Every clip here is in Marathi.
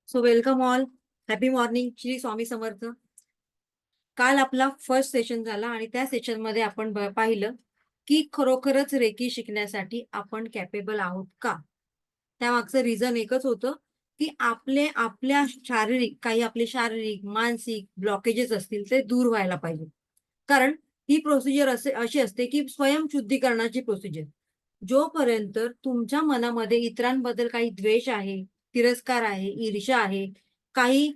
So welcome all. Happy morning. Shri Swami Samarth. काल आपला फर्स्ट सेशन झाला आणि त्या सेशन मध्ये आपण पाहिलं की खरोखरच रेकी शिकण्यासाठी आपण कॅपेबल आहोत का. त्यामागचं रिझन एकच होतं की आपल्या आपले शारीरिक मानसिक ब्लॉकेजेस असतील ते दूर व्हायला पाहिजे. कारण ही प्रोसिजर अशी असते की स्वयंशुद्धीकरणाची प्रोसिजर. जोपर्यंत तुमच्या मनामध्ये इतरांबद्दल काही द्वेष आहे, तिरस्कार आहे, ईर्ष्या आहे, काही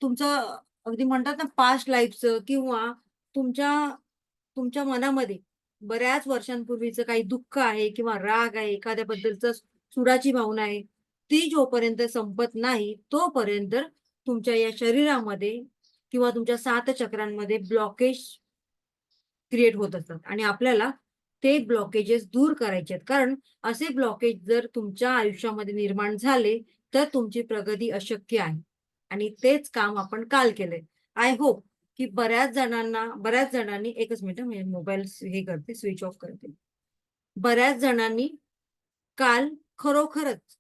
तुमचं अगदी म्हणतात ना पास्ट लाईफचं किंवा तुमच्या तुमच्या मनामध्ये बऱ्याच वर्षांपूर्वीचं काही दुःख आहे किंवा राग आहे, एखाद्याबद्दलचं सुडाची भावना आहे, ती जोपर्यंत संपत नाही तोपर्यंत तुमच्या या शरीरामध्ये किंवा तुमच्या 7 चक्रांमध्ये ब्लॉकेज क्रिएट होत असतात आणि आपल्याला ते ब्लॉकेजेस दूर करायचे आहेत. कारण असे ब्लॉकेज जर तुमच्या आयुष्यामध्ये निर्माण झाले तर तुमची प्रगती अशक्य आहे आणि तेच काम आपण काल केलंय. आय होप की बऱ्याच जणांनी एकच मिनिट मी मोबाईल हे करते, स्विच ऑफ करते. बऱ्याच जणांनी काल खरोखरच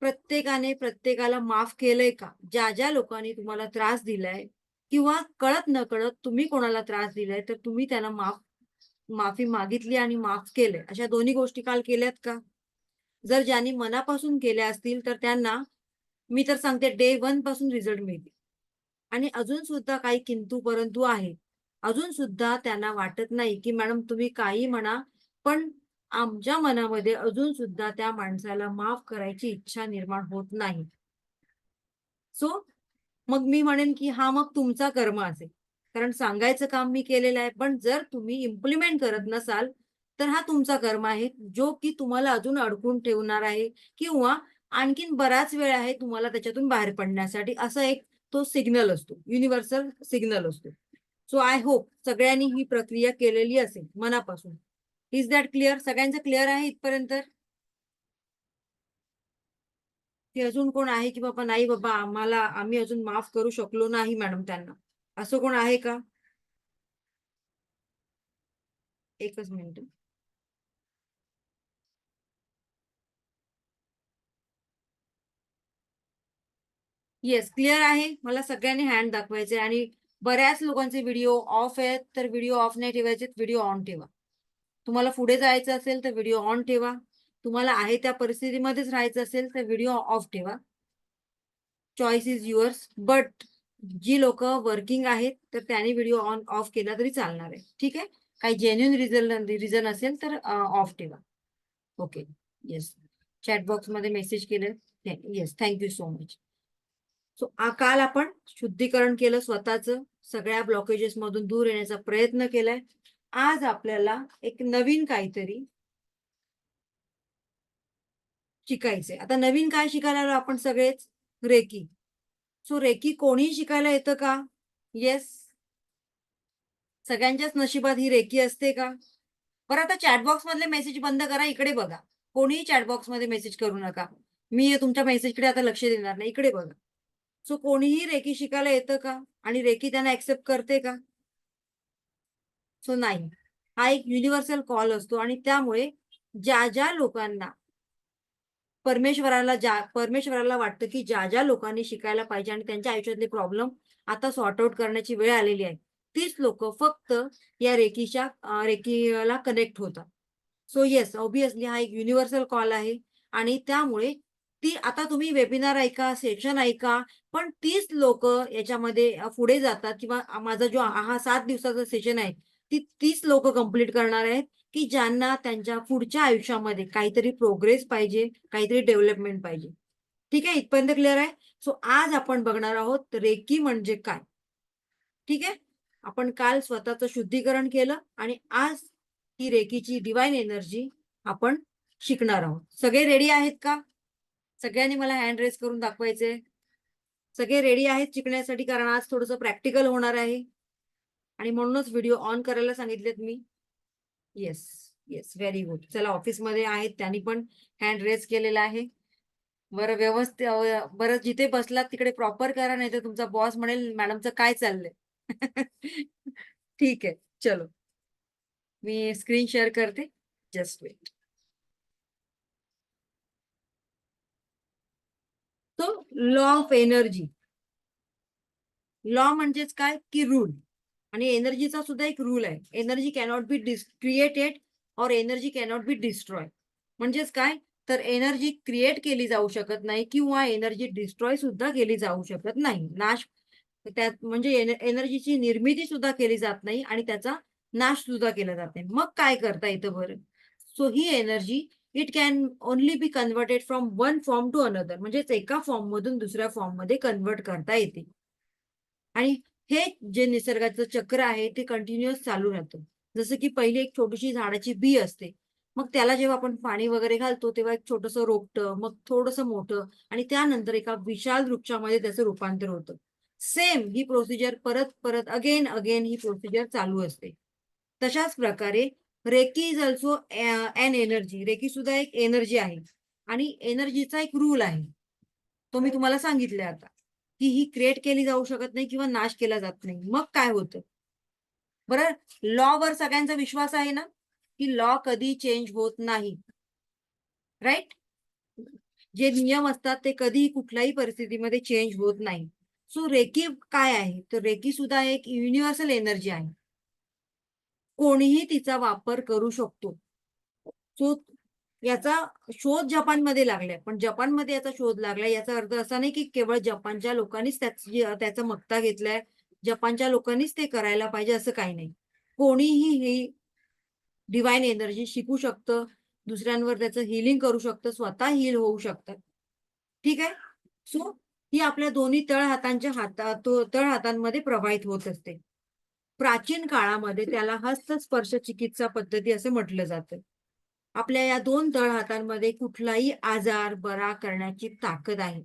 प्रत्येकाला माफ केलंय का? ज्या ज्या लोकांनी तुम्हाला त्रास दिलाय किंवा कळत नकळत तुम्ही कोणाला त्रास दिलाय तर तुम्ही त्यांना माफी मागितली आणि माफ केलंय, अशा दोन्ही गोष्टी काल केल्यात का? जर ज्यांनी मनापासून केल्या असतील तर त्यांना मी तर सांगते डे 1 पासून रिझल्ट मिळतील. आणि अजून सुद्धा काही किंतु परंतु आहे. अजून सुद्धा त्यांना वाटत नाही की मॅडम तुम्ही काही म्हणा, पण आमच्या मनामध्ये अजून सुद्धा त्या माणसाला माफ करायची इच्छा निर्माण होत नाही. सो मग मी म्हणेन की हा मग तुमचा कर्म असेल. कारण सांगायचं काम मी केलेलं आहे, पण जर तुम्ही इम्प्लिमेंट करत नसाल तर हा तुमचा कर्म आहे, जो की तुम्हाला अजून अडकून ठेवणार आहे किंवा आणखीन बराच वेळ आहे तुम्हाला त्याच्यातून बाहेर पडण्यासाठी. असा एक तो सिग्नल असतो, युनिव्हर्सल सिग्नल असतो. सो आय होप सगळ्यांनी ही प्रक्रिया केलेली असेल मनापासून. Is that clear? सगळ्यांचं क्लिअर आहे इथपर्यंत? की अजून कोण आहे की बाबा नाही बाबा आम्ही अजून माफ करू शकलो नाही मॅडम त्यांना, असं कोण आहे का? एकच मिनिट. येस, क्लिअर आहे. मला सगळ्यांनी हँड दाखवायचे आणि बऱ्याच लोकांचे व्हिडिओ ऑफ आहेत, तर व्हिडिओ ऑफ नाही ठेवायचे, व्हिडिओ ऑन ठेवा. तुम्हाला पुढे जायचं असेल तर व्हिडिओ ऑन ठेवा. तुम्हाला आहे त्या परिस्थितीमध्येच राहायचं असेल तर व्हिडिओ ऑफ ठेवा. Choice is yours. बट जी लोक वर्किंग आहेत तर त्यांनी व्हिडिओ ऑन ऑफ केला तरी चालणार आहे. ठीक आहे. काही जेन्युन रिझन असेल तर ऑफ ठेवा. ओके. येस. चॅट बॉक्स मध्ये मेसेज केले. Yes, thank you so much. So काल आपण शुद्धीकरण केलं स्वतःचं, सगळ्या ब्लॉकेजेस मधून दूर येण्याचा प्रयत्न केलाय. आज आपल्याला एक नवीन काहीतरी शिकायचंय. आता नवीन काय शिकायला आलो आपण सगळेच? रेकी. सो रेकी कोणीही शिकायला येतं का? येस. सगळ्यांच्याच नशिबात ही रेकी असते का? बरं, आता चॅटबॉक्स मधले मेसेज बंद करा, इकडे बघा. कोणीही चॅटबॉक्स मध्ये मेसेज करू नका. मी तुमच्या मेसेजकडे आता लक्ष देणार नाही, इकडे बघा. सो कोणीही रेकी शिकायला येतं का? आणि रेकी त्यांना ऍक्सेप्ट करते का? सो नाही. हा एक युनिव्हर्सल कॉल असतो आणि त्यामुळे ज्या ज्या लोकांना परमेश्वराला वाटतं की ज्या ज्या लोकांनी शिकायला पाहिजे आणि त्यांच्या आयुष्यातले प्रॉब्लेम आता सॉर्ट आउट करण्याची वेळ आलेली आहे, तीच लोक फक्त या रेकीला कनेक्ट होतात. सो येस, ऑब्विसली हा एक युनिव्हर्सल कॉल आहे आणि त्यामुळे ती आता तुम्ही वेबिनार ऐका, सेशन ऐका, पण तीच लोक याच्यामध्ये पुढे जातात किंवा माझा जो हा 7 दिवसाचा सेशन आहे, तीच लोक कंप्लीट करणार आहेत की ज्यांना त्यांच्या पुढच्या आयुष्यामध्ये काहीतरी प्रोग्रेस पाहिजे, काहीतरी डेव्हलपमेंट पाहिजे. ठीक आहे, इथपर्यंत क्लिअर आहे? सो आज आपण बघणार आहोत रेकी म्हणजे काय. ठीक आहे. आपण काल स्वतःचं शुद्धीकरण केलं आणि आज ही रेकीची डिवाइन एनर्जी आपण शिकणार आहोत. सगळे रेडी आहेत का? सगळ्यांनी मला हँड रेस करून दाखवायचे. सगळे रेडी आहेत शिकण्यासाठी, कारण आज थोडंसं प्रॅक्टिकल होणार आहे आणि म्हणूनच व्हिडिओ ऑन करायला सांगितलेत मी. Yes, yes, very good. चला, ऑफिसमध्ये आहेत त्यांनी पण हँड रेस केलेला आहे. बरं, व्यवस्थित बरं, जिथे बसलात तिकडे प्रॉपर करा, नाही तर तुमचा बॉस म्हणेल मॅडमचं काय चाललंय. ठीक आहे, चलो. मी स्क्रीन शेअर करते. Just wait. तो लॉ ऑफ एनर्जी. लॉ म्हणजेच काय की रूल. आणि एनर्जीचा सुद्धा एक रूल आहे. एनर्जी कॅनॉट बी क्रिएटेड और एनर्जी कॅनॉट बी डिस्ट्रॉय. म्हणजेच काय तर एनर्जी क्रिएट केली जाऊ शकत नाही किंवा एनर्जी डिस्ट्रॉय सुद्धा केली जाऊ शकत नाही. नाश त्यात म्हणजे एनर्जीची निर्मिती सुद्धा केली जात नाही आणि त्याचा नाश सुद्धा केला जात नाही. मग काय करता येतं बरं? सो ही energy it can only be converted from one form to another. म्हणजेच एका फॉर्म मधून दुसऱ्या फॉर्म मध्ये कन्व्हर्ट करता येते. आणि हे जे निसर्गाचं चक्र आहे ते कंटिन्युअस चालू राहतं. जसं की पहिली एक छोटीशी झाडाची बी असते. मग त्याला जेव्हा आपण पाणी वगैरे घालतो तेव्हा एक छोटंसं रोपटं, मग थोडंसं मोठं आणि त्यानंतर एका विशाल वृक्षामध्ये त्याचं रूपांतर होतं. सेम ही प्रोसिजर परत परत अगेन अगेन ही प्रोसिजर चालू असते. तशाच प्रकारे Reiki is also an energy. Reiki सुद्धा एक एनर्जी आहे आणि एनर्जीचा एक रूल आहे. तो मी तुम्हाला सांगितले आता. की ही क्रिएट केली जाऊ शकत नाही किंवा नाश केला जात नाही. मग काय होतं? बरं, लॉवर सगळ्यांचा विश्वास आहे ना, की लॉ कधी चेंज होत नाही. राईट? जे नियम असतात ते कधीही कुठल्याही परिस्थितीमध्ये चेंज होत नाही. सो रेकी काय आहे? तर रेकी सुद्धा एक युनिव्हर्सल एनर्जी आहे. कोणीही तिचा वापर करू शकतो. सो याचा शोध जपानमध्ये लागलाय. पण जपानमध्ये याचा शोध लागलाय याचा अर्थ असा नाही की केवळ जपानच्या लोकांनीच त्याचा मक्ता घेतलाय. जपानच्या लोकांनीच ते करायला पाहिजे असं काही नाही. कोणीही ही डिव्हाइन एनर्जी शिकू शकतं. दुसऱ्यांवर त्याचं हीलिंग करू शकतं. स्वतः हील होऊ शकतात. ठीक आहे? सो ही आपल्या दोन्ही तळहातांमध्ये प्रवाहित होत असते. प्राचीन काळामध्ये त्याला हस्तस्पर्श चिकित्सा पद्धती असं म्हटलं जातं. आपल्या या दोन तळहातांमध्ये कुठलाही आजार बरा करण्याची ताकद आहे.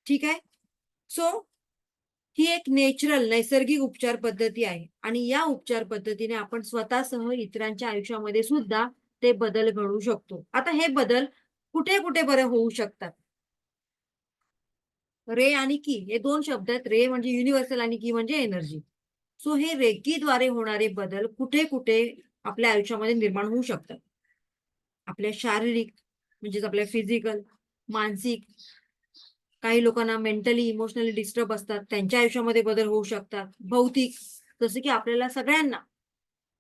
ठीक आहे? सो ही एक नैसर्गिक उपचार पद्धती आहे आणि या उपचार पद्धतीने आपण स्वतःसह इतरांच्या आयुष्यामध्ये सुद्धा ते बदल घडवू शकतो. आता हे बदल कुठे कुठे बरं होऊ शकतात? रे आणि की हे दोन शब्द आहेत. रे म्हणजे युनिव्हर्सल आणि की म्हणजे एनर्जी. सो हे रेकीद्वारे होणारे बदल कुठे कुठे आपल्या आयुष्यामध्ये निर्माण होऊ शकतात. आपल्या शारीरिक म्हणजेच आपल्या फिजिकल, मानसिक, काही लोकांना मेंटली, इमोशनली डिस्टर्ब असतात, त्यांच्या आयुष्यामध्ये बदल होऊ शकतात. भौतिक, जसं की आपल्याला सगळ्यांना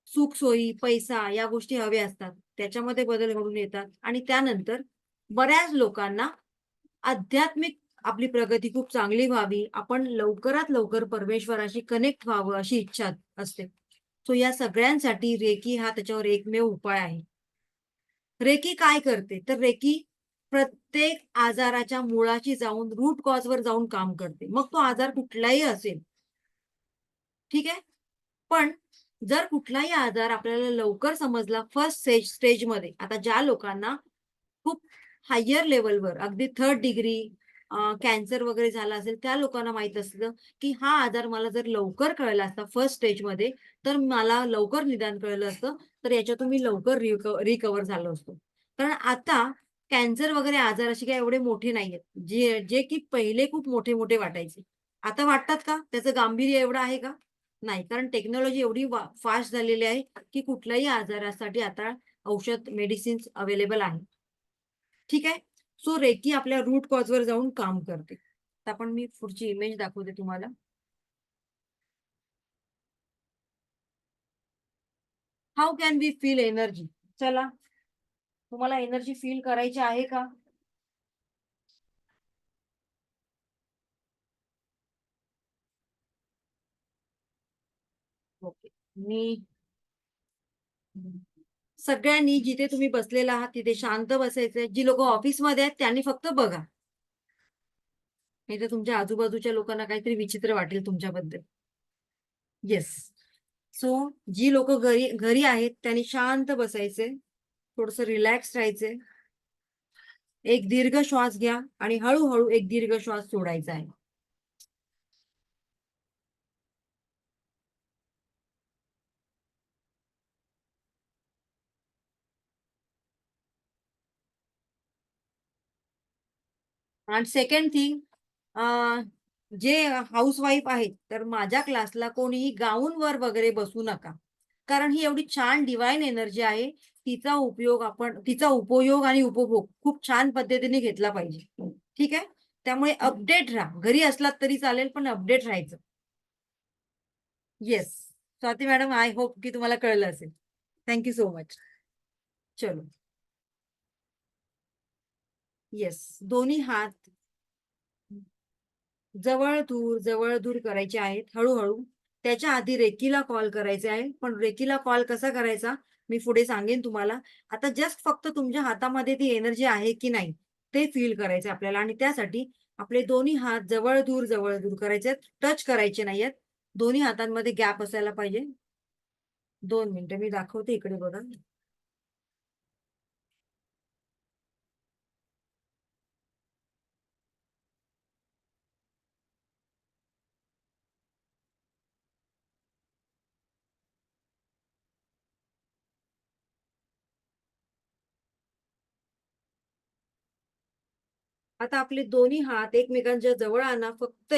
सुख-सोयी, पैसा या गोष्टी हव्या असतात. त्याच्यामध्ये बदल घडून येतात आणि त्यानंतर बऱ्याच लोकांना आध्यात्मिक आपली प्रगती खूप चांगली व्हावी, आपण लवकरात लवकर परमेश्वराशी कनेक्ट व्हावं अशी इच्छा असते. सो या सगळ्यांसाठी रेकी हा त्याच्यावर एकमेव उपाय आहे. रेकी काय करते? तर रेकी प्रत्येक आजाराच्या मुळाशी जाऊन रूट कॉजवर जाऊन काम करते. मग तो आजार कुठलाही असेल. ठीक आहे? पण जर कुठलाही आजार आपल्याला लवकर समजला फर्स्ट स्टेजमध्ये, आता ज्या लोकांना खूप हायर लेव्हलवर अगदी 3rd डिग्री कॅन्सर वगैरे झाला असेल, त्या लोकांना माहीत असतं, की हा आजार मला जर लवकर कळला असता फर्स्ट स्टेजमध्ये, तर मला लवकर निदान कळलं असतं, तर याच्यातून मी लवकर रिकव्हर झालो असतो. कारण आता कॅन्सर वगैरे आजार असे काही एवढे मोठे नाहीयेत. जे जे की पहिले खूप मोठे-मोठे वाटायचे. आता वाटतात का? त्याचं गांभीर्य एवढं आहे का? नाही. कारण टेक्नॉलॉजी एवढी फास्ट झालेली आहे, की कुठल्याही आजारासाठी आता औषध, मेडिसिन्स अवेलेबल आहे. ठीक आहे? सो रेकी आपल्या रूट कॉजवर जाऊन काम करते. आता आपण मी पुढची इमेज दाखवते तुम्हाला. How can we feel energy? चला, तुम्हाला एनर्जी फील करायची आहे का? ओके. मी सगळ्यांनी जिथे तुम्ही बसलेला आहात तिथे शांत बसायचंय. जी लोकं ऑफिसमध्ये आहेत त्यांनी फक्त बघा. नाहीतर तुमच्या आजूबाजूच्या लोकांना काहीतरी विचित्र वाटेल तुमच्याबद्दल. येस. सो जी लोकं घरी घरी आहेत त्यांनी शांत बसायचंय. थोडंसं रिलॅक्स राहायचंय. एक दीर्घ श्वास घ्या आणि हळू एक दीर्घ श्वास सोडायचा आहे. आणि सेकंड थिंग जे हाउसवाईफ आहेत, तर माझ्या क्लासला कोणीही गाऊनवर वगैरे बसू नका. कारण ही एवढी छान डिव्हाइन एनर्जी आहे. तिचा उपयोग आणि उपभोग खूप छान पद्धतीने घेतला पाहिजे. ठीक आहे? त्यामुळे अपडेट राहा. घरी असलात तरी चालेल, पण अपडेट राहायचं. Yes. Swati madam, I hope की तुम्हाला कळलं असेल. Thank you so much. चलो. येस. दोन्ही हात जवळ दूर करायचे आहेत हळूहळू. त्याच्या आधी रेकीला कॉल करायचे आहे, पण रेकीला कॉल कसा करायचा मी पुढे सांगेन तुम्हाला. आता जस्ट फक्त तुमच्या हातामध्ये ती एनर्जी आहे की नाही ते फील करायचे आपल्याला, आणि त्यासाठी आपले दोन्ही हात जवळ दूर करायचे, टच करायचे नाहीयेत. दोन्ही हातांमध्ये गॅप असायला पाहिजे. 2 मिनिटं मी दाखवते, इकडे बघा. आता आपले दोन्ही हात एकमेकांच्या जवळ आणा. फक्त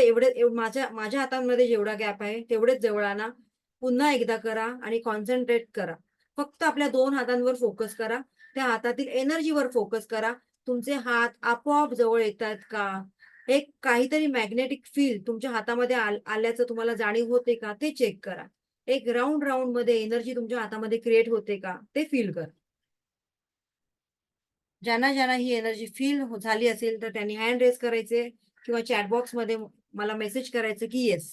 माझ्या माझ्या हातांमध्ये जेवढा गॅप आहे तेवढेच जवळ आणा. पुन्हा एकदा करा आणि कॉन्सन्ट्रेट करा. फक्त आपल्या 2 हातांवर फोकस करा. त्या हातातील एनर्जीवर फोकस करा. तुमचे हात आपोआप जवळ येतात का? एक काहीतरी मॅग्नेटिक फील तुमच्या हातामध्ये आल्याचं तुम्हाला जाणीव होते का ते चेक करा. एक राऊंड राऊंड मध्ये एनर्जी तुमच्या हातामध्ये क्रिएट होते का ते फील करा. ज्यांना ज्यांना ही एनर्जी फील झाली असेल तर त्यांनी हँड रेस करायचे किंवा चॅटबॉक्स मध्ये मला मेसेज करायचं की येस.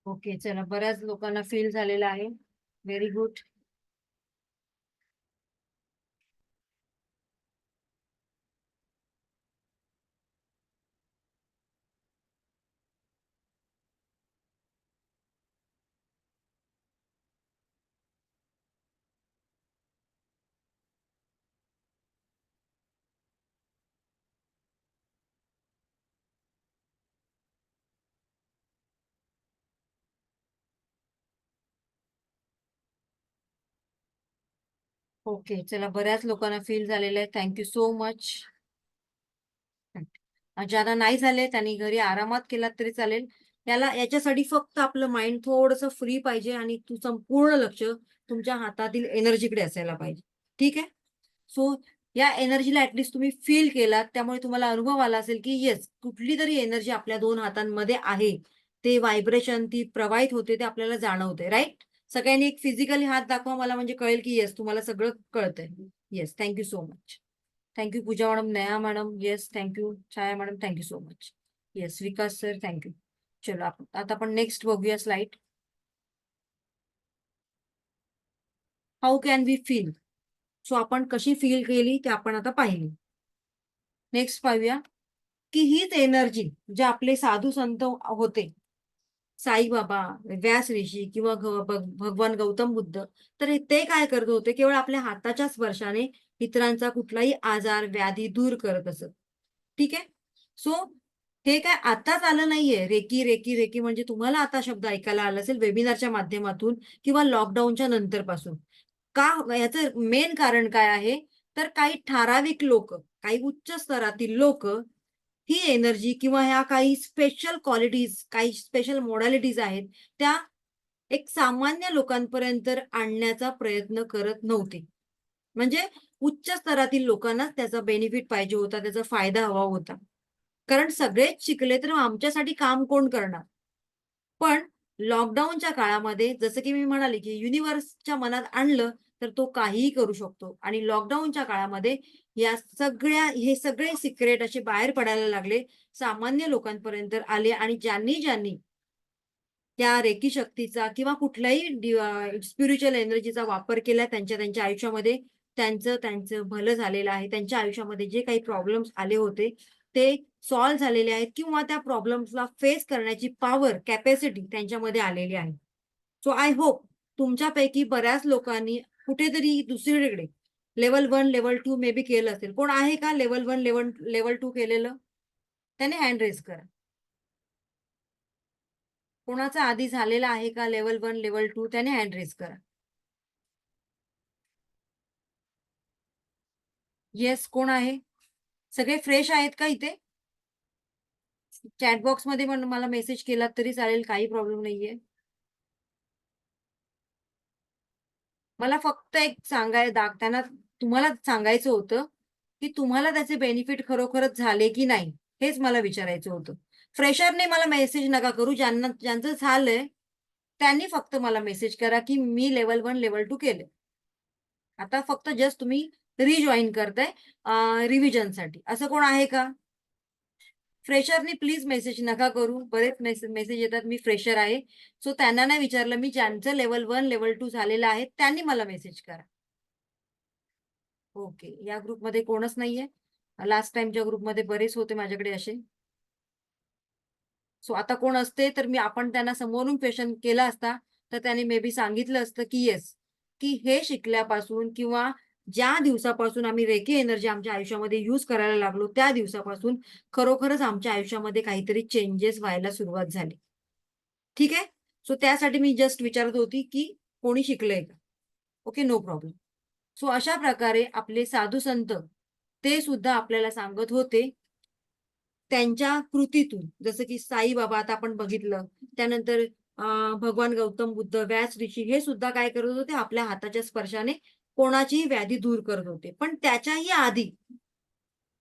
ओके, चला, बऱ्याच लोकांना फील झालेलं आहे. Very good. ओके, चला, बऱ्याच लोकांना फील झालेलं आहे. Thank you so much. ज्यांना नाही झाले त्यांनी घरी आरामात केलात तरी चालेल. याच्यासाठी फक्त आपलं माइंड थोडंसं फ्री पाहिजे आणि तू संपूर्ण लक्ष तुमच्या हातातील एनर्जीकडे असायला पाहिजे. ठीक आहे. सो या एनर्जीला ऍटलिस्ट तुम्ही फील केलात, त्यामुळे तुम्हाला अनुभव आला असेल की येस, कुठली तरी एनर्जी आपल्या 2 हातांमध्ये आहे. ते व्हायब्रेशन ती प्रवाहित होते ते आपल्याला जाणवते. राईट. सगळ्यांनी एक फिजिकली हात दाखवा मला, म्हणजे कळेल की येस तुम्हाला सगळं कळतंय. Yes. Thank you so much. Thank you Pooja madam, Naya madam, yes thank you. Chhaya madam, thank you so much. Yes Vikas sir, thank you. चलो, आता आपण नेक्स्ट बघूया slide. How can we feel. So आपण कशी फील केली ते आपण आता पाहिली. नेक्स्ट पाहूया की हीच एनर्जी जे आपले साधू संत होते, साईबाबा, व्यास ऋषी किंवा भगवान गौतम बुद्ध, तर ते काय करत होते, केवळ आपल्या हाताच्या स्पर्शाने इतरांचा कुठलाही आजार व्याधी दूर करत असत. ठीक आहे. सो हे काय आताच आलं नाहीये. रेकी रेकी रेकी म्हणजे तुम्हाला आता शब्द ऐकायला आला असेल वेबिनारच्या माध्यमातून किंवा लॉकडाऊनच्या नंतर पासून. का? याचं मेन कारण काय आहे, तर काही ठराविक लोक, काही उच्च स्तरातील लोक ही एनर्जी किंवा ह्या काही स्पेशल क्वालिटीज, काही स्पेशल मोडॅलिटीज आहेत, त्या एक सामान्य लोकांपर्यंत आणण्याचा प्रयत्न करत नव्हते. म्हणजे उच्च स्तरातील लोकांनाच त्याचा बेनिफिट पाहिजे होता, त्याचा फायदा हवा होता. कारण सगळेच शिकले तर आमच्यासाठी काम कोण करणार? पण लॉकडाऊनच्या काळामध्ये जसं की मी म्हणाले की युनिव्हर्सच्या मनात आणलं तर तो काहीही करू शकतो, आणि लॉकडाऊनच्या काळामध्ये हे सगळे सिक्रेट असे बाहेर पडायला लागले, सामान्य लोकांपर्यंत आले, आणि ज्यांनी ज्यांनी त्या रेकी शक्तीचा किंवा कुठल्याही स्पिरिच्युअल एनर्जीचा वापर केला त्यांच्या त्यांच्या आयुष्यामध्ये, त्यांचं त्यांचं भलं झालेलं आहे. त्यांच्या आयुष्यामध्ये जे काही प्रॉब्लेम्स आले होते ते सॉल्व्ह झालेले आहेत, किंवा त्या प्रॉब्लेम्सला फेस करण्याची पॉवर, कॅपॅसिटी त्यांच्यामध्ये आलेली आहे. सो आय होप तुमच्यापैकी बऱ्याच लोकांनी कुठेतरी दुसरीकडे लेव्हल 1, लेव्हल 2 मे बी केलं असेल. कोण आहे का लेव्हल 1, लेव्हल 2 केलेलं? त्याने हँड रेज करा. कोणाचा आधी झालेला आहे का लेव्हल 1, लेव्हल 2? त्याने हँड रेज करा. येस, कोण आहे? सगळे फ्रेश आहेत का इथे? चॅट बॉक्स मध्ये पण मला मेसेज केला तरी चालेल, काही प्रॉब्लेम नाहीये. मला फक्त एक त्यांना तुम्हाला सांगायचं होतं, की तुम्हाला त्याचे बेनिफिट खरोखरच झाले की नाही, हेच मला विचारायचं होतं. फ्रेशरने मला मेसेज नका करू. ज्यांचं झालंय, त्यांनी फक्त मला मेसेज करा, की मी लेव्हल 1, लेव्हल 2 केलंय. आता फक्त जस्ट तुम्ही रिजॉइन करताय रिव्हिजनसाठी. असं कोण आहे का? फ्रेशरनी प्लीज मेसेज नका करू. बरेच मेसेज येतात, मी फ्रेशर आहे. सो त्यांना नाही विचारलं मी. ज्यांचं लेव्हल 1, लेव्हल 2 झालेलं आहे, त्यांनी मला मेसेज करा. ओके. या ग्रुपमध्ये कोणच नाहीये. लास्ट टाईमच्या ग्रुपमध्ये बरेच होते माझ्याकडे असे. सो आता कोण असते तर आपण त्यांना समोरून क्वेश्चन केला असता, तर त्यांनी मे बी सांगितलं असतं, की येस, की हे शिकल्यापासून किंवा ज्या दिवसापासून आम्ही रेकी एनर्जी आमच्या आयुष्यामध्ये यूज करायला लागलो, त्या दिवसापासून खरोखरच आमच्या आयुष्यामध्ये काहीतरी चेंजेस व्हायला सुरुवात झाली. ठीक आहे? सो त्यासाठी मी जस्ट विचारत होती, की कोणी शिकलंय का? Okay, no problem. सो अशा प्रकारे आपले साधू संत ते सुद्धा आपल्याला सांगत होते त्यांच्या कृतीतून. जसं की साईबाबा आता आपण बघितलं. त्यानंतर भगवान गौतम बुद्ध, व्यास ऋषी हे सुद्धा काय करत होते? आपल्या हाताच्या स्पर्शाने कोणाचीही व्याधी दूर करत होते. पण त्याच्याही आधी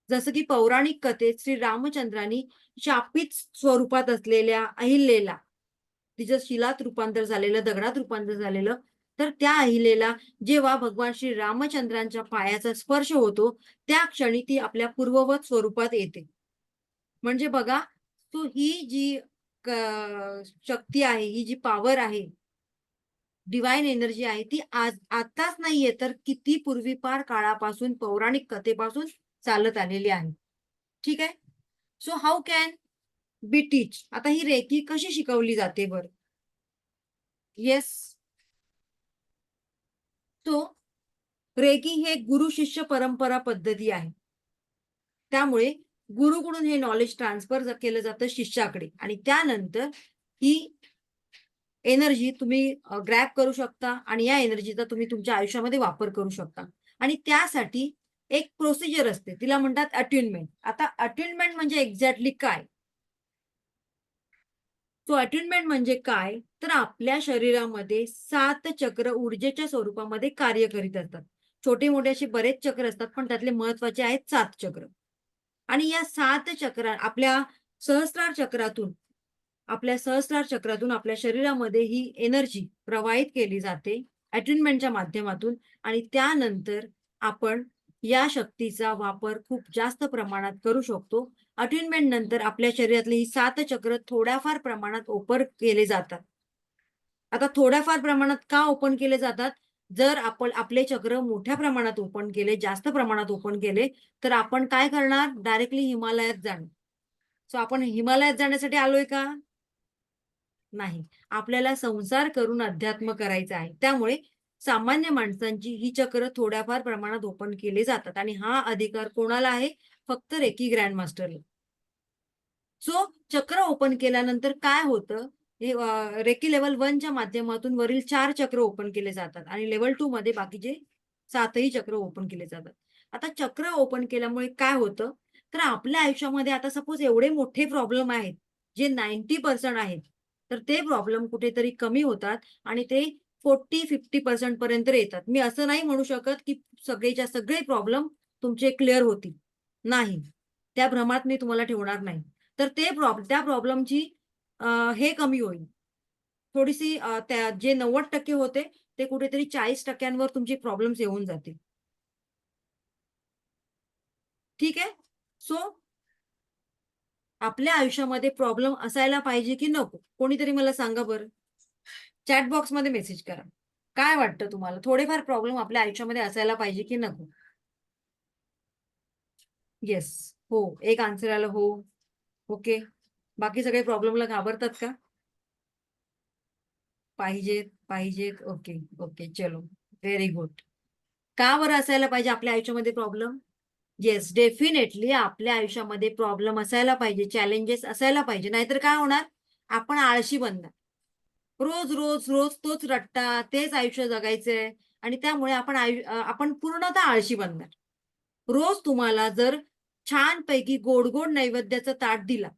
जसं की पौराणिक कथेत श्री रामचंद्रांनी शापित स्वरूपात असलेल्या अहिल्येला, तिचं शिलात रूपांतर झालेलं, दगडात रूपांतर झालेलं, तर त्या अहिल्येला जेव्हा भगवान श्री रामचंद्रांच्या पायाचा स्पर्श होतो, त्या क्षणी ती आपल्या पूर्ववत स्वरूपात येते. म्हणजे बघा, तो ही जी शक्ती आहे, ही जी पॉवर आहे, डिव्हाइन एनर्जी आहे, ती आताच नाहीये, तर किती पूर्वीपार काळापासून, पौराणिक कथेपासून चालत आलेली आहे. ठीक आहे? सो हाऊ कॅन बी टीच? आता ही रेकी कशी शिकवली जाते बरं? येस. सो रेकी हे गुरु-शिष्य परंपरा पद्धती आहे. त्यामुळे गुरुकडून हे नॉलेज ट्रान्सफर केलं जातं शिष्याकडे आणि त्यानंतर ही एनर्जी तुम्ही ग्रॅब करू शकता आणि या एनर्जीचा तुम्ही तुमच्या आयुष्यामध्ये वापर करू शकता. आणि त्यासाठी एक प्रोसिजर असते. तिला म्हणतात अट्युनमेंट. आता अट्युनमेंट म्हणजे एक्झॅक्टली काय? सो अट्युनमेंट म्हणजे काय? तर आपल्या शरीरामध्ये 7 चक्र ऊर्जेच्या स्वरूपामध्ये कार्य करीत असतात. छोटे-मोठे असे बरेच चक्र असतात, पण त्यातले महत्त्वाचे आहेत 7 चक्र. आणि या 7 चक्र सहस्रार चक्रातून सहस्रार चक्रातून आपल्या शरीरामध्ये ही एनर्जी प्रवाहित केली जाते अटेनमेंटच्या माध्यमातून आणि त्यानंतर आपण या शक्तीचा वापर खूप जास्त प्रमाणात करू शकतो. अटेनमेंट नंतर आपल्या शरीरातली ही 7 चक्र थोड्याफार प्रमाणात ओपन केले जातात. आता थोड्याफार प्रमाणात का ओपन केले जातात? जर आपण आपले चक्र मोठ्या प्रमाणात ओपन केले, जास्त प्रमाणात ओपन केले, तर आपण काय करणार? डायरेक्टली हिमालयात जाणार. सो आपण हिमालयात जाण्यासाठी आलोय का? नाही. आपल्याला संसार करून अध्यात्म करायचा आहे. त्यामुळे सामान्य माणसांची ही चक्र थोड्याफार प्रमाणात ओपन केले जातात आणि हा अधिकार कोणाला आहे? फक्त रेकी ग्रँड मास्टरला. सो चक्र ओपन केल्यानंतर काय होतं? हे रेकी लेव्हल 1 च्या माध्यमातून वरील 4 चक्र ओपन केले जातात आणि लेव्हल 2 मध्ये बाकीचे 7ही चक्र ओपन केले जातात. आता चक्र ओपन केल्यामुळे काय होतं? तर आपल्या आयुष्यामध्ये आता सपोज एवढे मोठे प्रॉब्लेम आहेत, जे 90% आहेत, तर ते प्रॉब्लेम कुठेतरी कमी होतात आणि ते 40-50% पर्यंत येतात. मी असं नाही म्हणू शकत, की सगळेच्या सगळे प्रॉब्लेम तुमचे क्लिअर होतील. नाही. त्या भ्रमात मी तुम्हाला ठेवणार नाही. तर त्या प्रॉब्लेमची हे कमी होईल. थोडीशी त्या जे 90% होते, ते कुठेतरी 40% वर तुमचे प्रॉब्लेम्स येऊन जातील. ठीक आहे? सो आपल्या आयुष्यामध्ये प्रॉब्लेम असायला पाहिजे की नको? कोणीतरी मला सांगा बरं. चॅट बॉक्समध्ये मेसेज करा. काय वाटतं तुम्हाला? थोडेफार प्रॉब्लेम आपल्या आयुष्यामध्ये असायला पाहिजे की नको? येस. हो. एक आन्सर आलं हो. ओके. बाकी सगळे प्रॉब्लेमला घाबरतात का? पाहिजेत, पाहिजेत. Okay, okay. चलो. Very good. का बरं असायला पाहिजे आपल्या आयुष्यामध्ये प्रॉब्लेम? येस, डेफिनेटली आपल्या आयुष्यामध्ये प्रॉब्लेम असायला पाहिजे, चॅलेंजेस असायला पाहिजे. नाहीतर काय होणार? आपण आळशी बनणार. रोज, रोज, रोज तोच रट्टा, तेच आयुष्य जगायचंय आणि त्यामुळे आपण पूर्णतः आळशी बनणार. रोज तुम्हाला जर छानपैकी गोड-गोड नैवेद्याचा ताट दिला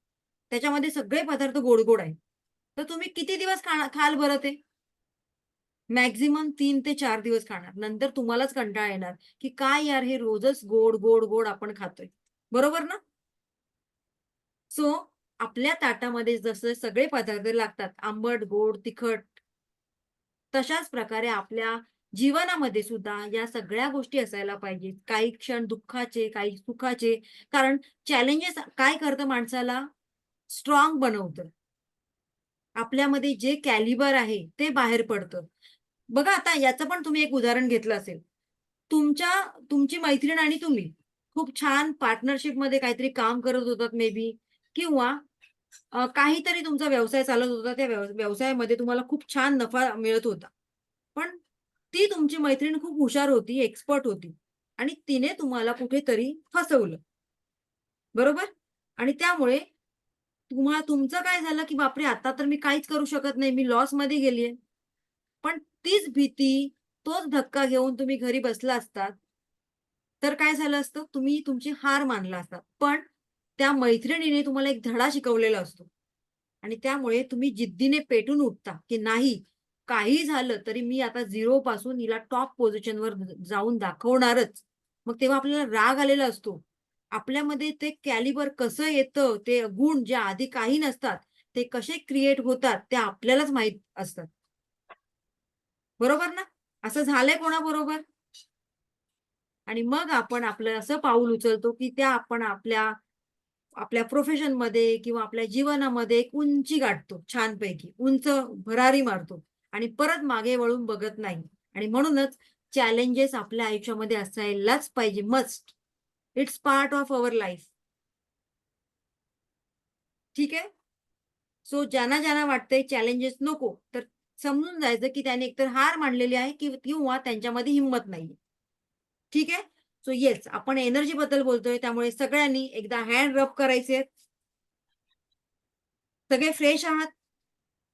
त्याच्यामध्ये सगळे पदार्थ गोड गोड आहेत. तर तुम्ही किती दिवस खाल बरं ते? मॅक्झिमम 3 ते 4 दिवस खाणार. नंतर तुम्हालाच कंटाळा येणार, की काय यार हे रोजच गोड, गोड, गोड आपण खातोय. बरोबर ना? सो आपल्या ताटामध्ये जसं सगळे पदार्थ लागतात, आंबट, गोड, तिखट, तशाच प्रकारे आपल्या जीवनामध्ये सुद्धा या सगळ्या गोष्टी असायला पाहिजेत. काही क्षण दुःखाचे, काही सुखाचे. कारण चॅलेंजेस काय करतं माणसाला? स्ट्राँग बनवतं. आपल्यामध्ये जे कॅलिबर आहे ते बाहेर पडतं. बघा आता याचं पण तुम्ही एक उदाहरण घेतलं असेल. तुमच्या तुमची मैत्रीण आणि तुम्ही खूप छान पार्टनरशिपमध्ये काहीतरी काम करत होतात मे बी किंवा काहीतरी तुमचा व्यवसाय चालत होता. त्या व्यवसायामध्ये तुम्हाला खूप छान नफा मिळत होता. पण ती तुमची मैत्रीण खूप हुशार होती, एक्सपर्ट होती आणि तिने तुम्हाला कुठेतरी फसवलं. बरोबर? आणि त्यामुळे तुमचं काय झालं, की बापरे! आता तर मी काहीच करू शकत नाही. मी लॉसमध्ये गेलीये. पण तीच भीती, तोच धक्का घेऊन तुम्ही घरी बसला असतात, तर काय झालं असतं? तुम्ही तुमची हार मानला असता. पण त्या मैत्रिणीने तुम्हाला एक धडा शिकवलेला असतो आणि त्यामुळे तुम्ही जिद्दीने पेटून उठता, की नाही काहीही झालं तरी मी आता 0 पासून हिला टॉप पोझिशनवर जाऊन दाखवणारच. मग तेव्हा आपल्याला राग आलेला असतो. आपल्यामध्ये ते कॅलिबर कसं येतं, ते गुण जे आधी काही नसतात, ते कसे क्रिएट होतात ते आपल्यालाच माहीत असतात. बरोबर ना? असं झालंय कोणाबरोबर? आणि मग आपण आपलं असं पाऊल उचलतो, की त्या आपण आपल्या आपल्या प्रोफेशनमध्ये किंवा आपल्या जीवनामध्ये एक उंची गाठतो छानपैकी. उंच भरारी मारतो आणि परत मागे वळून बघत नाही. आणि म्हणूनच चॅलेंजेस आपल्या आयुष्यामध्ये असायलाच पाहिजे. Must. It's part of our life. ठीक आहे? सो ज्यांना वाटतंय चॅलेंजेस नको, तर समजून जायचं, की त्याने एकतर हार मानलेली आहे किंवा त्यांच्यामध्ये हिंमत नाहीये. ठीक आहे? सो येस, आपण एनर्जीबद्दल बोलतोय, त्यामुळे सगळ्यांनी एकदा हँड रब करायचे. सगळे फ्रेश आहात?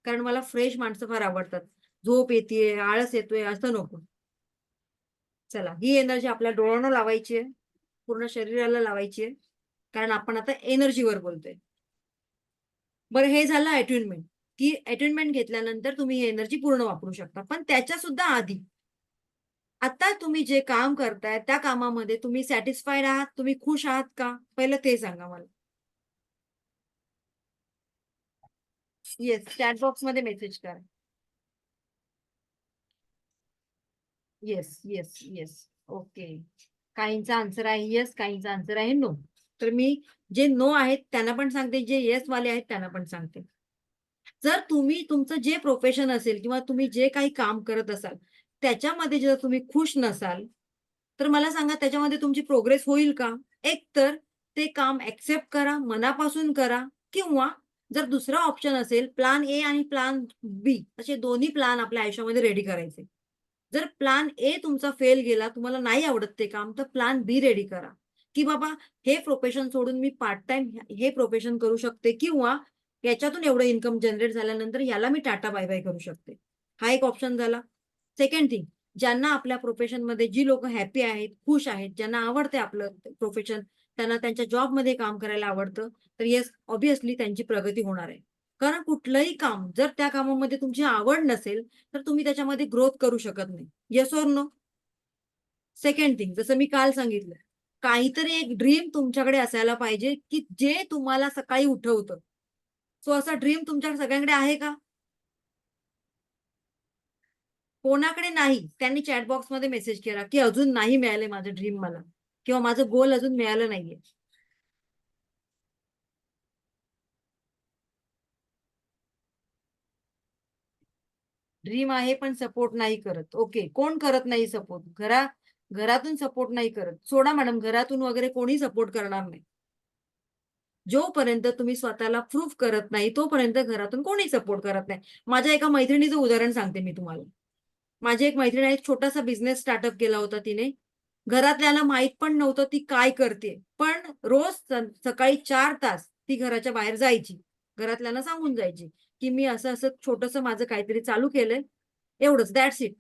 कारण मला फ्रेश माणसं फार आवडतात. झोप येतेय, आळस येतोय असं नको. चला, ही एनर्जी आपल्या डोळ्यांना लावायची आहे, पूर्ण शरीराला लावायची आहे. कारण आपण आता एनर्जीवर बोलतोय. बरं हे झालं अटेन्युमेंट, की अटेन्युमेंट घेतल्यानंतर तुम्ही ही एनर्जी पूर्ण वापरू शकता. पण त्याच्यासुद्धा आधी आता तुम्ही जे काम करताय, त्या कामामध्ये तुम्ही सॅटिस्फाईड आहात? तुम्ही खुश आहात का? पहिलं ते सांगा मला. येस, चॅट बॉक्समध्ये मेसेज करा. Yes, yes, yes. ओके. काहींचा आन्सर आहे येस, काहींचा आन्सर आहे नो. तर मी जे नो आहेत त्यांना पण सांगते, जे येस वाले आहेत त्यांना पण सांगते. जर तुम्ही तुमचं जे प्रोफेशन असेल किंवा तुम्ही जे काही काम करत असाल, त्याच्यामध्ये जर तुम्ही खुश नसाल, तर मला सांगा त्याच्यामध्ये तुमची प्रोग्रेस होईल का? एकतर ते काम एक्सेप्ट करा, मनापासून करा किंवा जर दुसरा ऑप्शन असेल, प्लॅन ए आणि प्लॅन बी असे दोन्ही प्लॅन आपल्या आयुष्यामध्ये रेडी करायचे. जर प्लॅन ए तुमचा फेल गेला, तुम्हाला नाही आवडत ते काम, तर प्लॅन बी रेडी करा, की बाबा हे प्रोफेशन सोडून मी पार्ट टाईम हे प्रोफेशन करू शकते किंवा याच्यातून एवढं इन्कम जनरेट झाल्यानंतर याला मी टाटा बाय-बाय करू शकते. हा एक ऑप्शन झाला. सेकंड थिंग, ज्यांना आपल्या प्रोफेशनमध्ये जी लोकं हॅपी आहेत, खुश आहेत, ज्यांना आवडते आपलं प्रोफेशन, त्यांना त्यांच्या जॉबमध्ये काम करायला आवडतं, तर येस ऑब्व्हियसली त्यांची प्रगती होणार आहे. कारण कुठलंही काम जर त्या कामामध्ये तुमची आवड नसेल, तर तुम्ही त्याच्यामध्ये ग्रोथ करू शकत नाही. Yes or no? Second thing जसं मी काल सांगितलं, काहीतरी एक ड्रीम तुमच्याकडे असायला पाहिजे, की जे तुम्हाला सकाळी उठवतं. सो असा ड्रीम तुमच्या सगळ्यांकडे आहे का? कोणाकडे नाही. त्यांनी चॅट बॉक्समध्ये मेसेज केला, की अजून नाही मिळालंय माझं ड्रीम मला किंवा माझं गोल अजून मिळालं नाहीये. ड्रीम आहे पण सपोर्ट नाही करत. ओके. कोण करत नाही सपोर्ट? घरातून सपोर्ट नाही करत. सोडा मॅडम घरातून वगैरे कोणी सपोर्ट करणार नाही. जोपर्यंत तुम्ही स्वतःला प्रूव्ह करत नाही, तोपर्यंत घरातून कोणी सपोर्ट करत नाही. माझ्या एका मैत्रिणीचं उदाहरण सांगते मी तुम्हाला. माझी एक मैत्रीण आहे, एक छोटासा बिझनेस स्टार्टअप केला होता तिने. घरातल्यांना माहीत पण नव्हतं ती काय करते. पण रोज सकाळी 4 तास ती घराच्या बाहेर जायची. घरातल्यांना सांगून जायची, की मी असं-असं छोटंसं माझं काहीतरी चालू केलंय. एवढंच दॅट्स इट.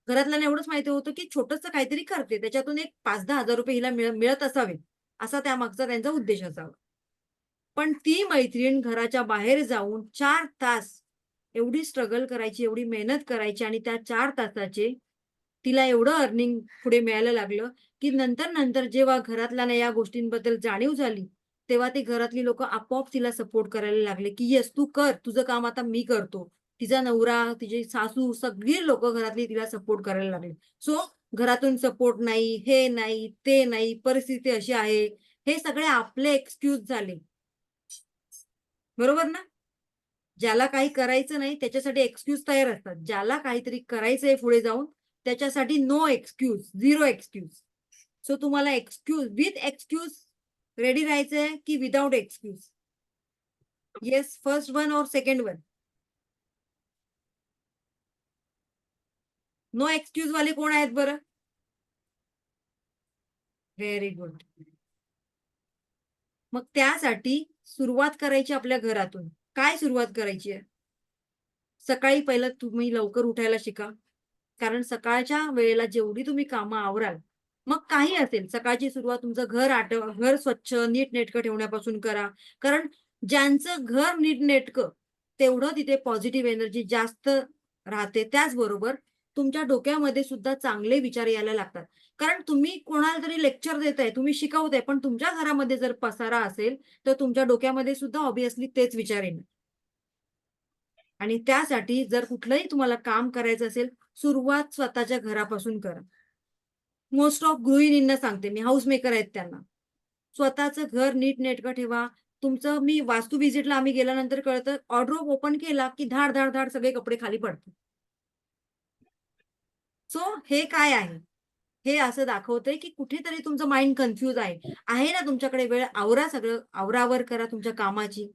घरातल्यांना एवढंच माहिती होतं, की छोटंसं काहीतरी करते. त्याच्यातून एक ₹5,000-10,000 हिला मिळत असावेत. असा त्यामागचा त्यांचा उद्देश असावा. पण ती मैत्रीण घराच्या बाहेर जाऊन 4 तास एवढी स्ट्रगल करायची, एवढी मेहनत करायची आणि त्या 4 तासाचे तिला एवढं अर्निंग पुढे मिळायला लागलं, की नंतर जेव्हा घरातल्यांना या गोष्टींबद्दल जाणीव झाली, तेव्हा ती घरातली लोकं आपोआप तिला सपोर्ट करायला लागले, की "येस, तू कर. तुझं काम आता मी करतो." तिचा नवरा, तिची सासू, सगळी लोकं घरातली तिला सपोर्ट करायला लागले. सो घरातून सपोर्ट नाही, हे नाही, ते नाही, परिस्थिती अशी आहे. हे सगळे आपले एक्सक्यूज झाले. बरोबर ना? ज्याला काही करायचं नाही त्याच्यासाठी एक्सक्यूज तयार असतात. ज्याला काहीतरी करायचंय पुढे जाऊन त्याच्यासाठी no excuse, zero excuse. So तुम्हाला एक्सक्यूज विथ एक्सक्यूज रेडी राहायचंय की without excuse? Yes, first one और सेकंड वन? नो एक्सक्यूज वाले कोण आहेत बरं? Very good. मग त्यासाठी सुरुवात करायची आपल्या घरातून. काय सुरुवात करायची आहे? सकाळी पहिलं तुम्ही लवकर उठायला शिका. कारण सकाळच्या वेळेला जेवढी तुम्ही कामं आवराल, मग काही असेल, सकाळची सुरुवात तुमचं घर स्वच्छ, नीटनेटकं ठेवण्यापासून करा. कारण ज्यांचं घर नीटनेटकं, तेवढं तिथे पॉझिटिव्ह एनर्जी जास्त राहते. त्याचबरोबर तुमच्या डोक्यामध्ये सुद्धा चांगले विचार यायला लागतात. कारण तुम्ही कोणाला तरी लेक्चर देताय, तुम्ही शिकवताय, पण तुमच्या घरामध्ये जर पसारा असेल, तर तुमच्या डोक्यामध्ये सुद्धा ऑब्व्हियसली तेच विचार येणार. आणि त्यासाठी जर कुठलंही तुम्हाला काम करायचं असेल, सुरुवात स्वतःच्या घरापासून करा. मोस्ट ऑफ गृहिणींना सांगते मी, हाऊस मेकर आहेत त्यांना. स्वतःचं घर नीटनेटकं ठेवा. तुमचं मी वास्तू व्हिजिटला आम्ही गेल्यानंतर कळतं, वॉर्डरोब ओपन केला, की धाड, धाड, धाड सगळे कपडे खाली पडतात. सो हे काय आहे? हे असं दाखवतंय, की कुठेतरी तुमचं माइंड कन्फ्यूज आहे. आहे ना तुमच्याकडे वेळ, आवरा सगळं, आवरावर करा तुमच्या कामाची,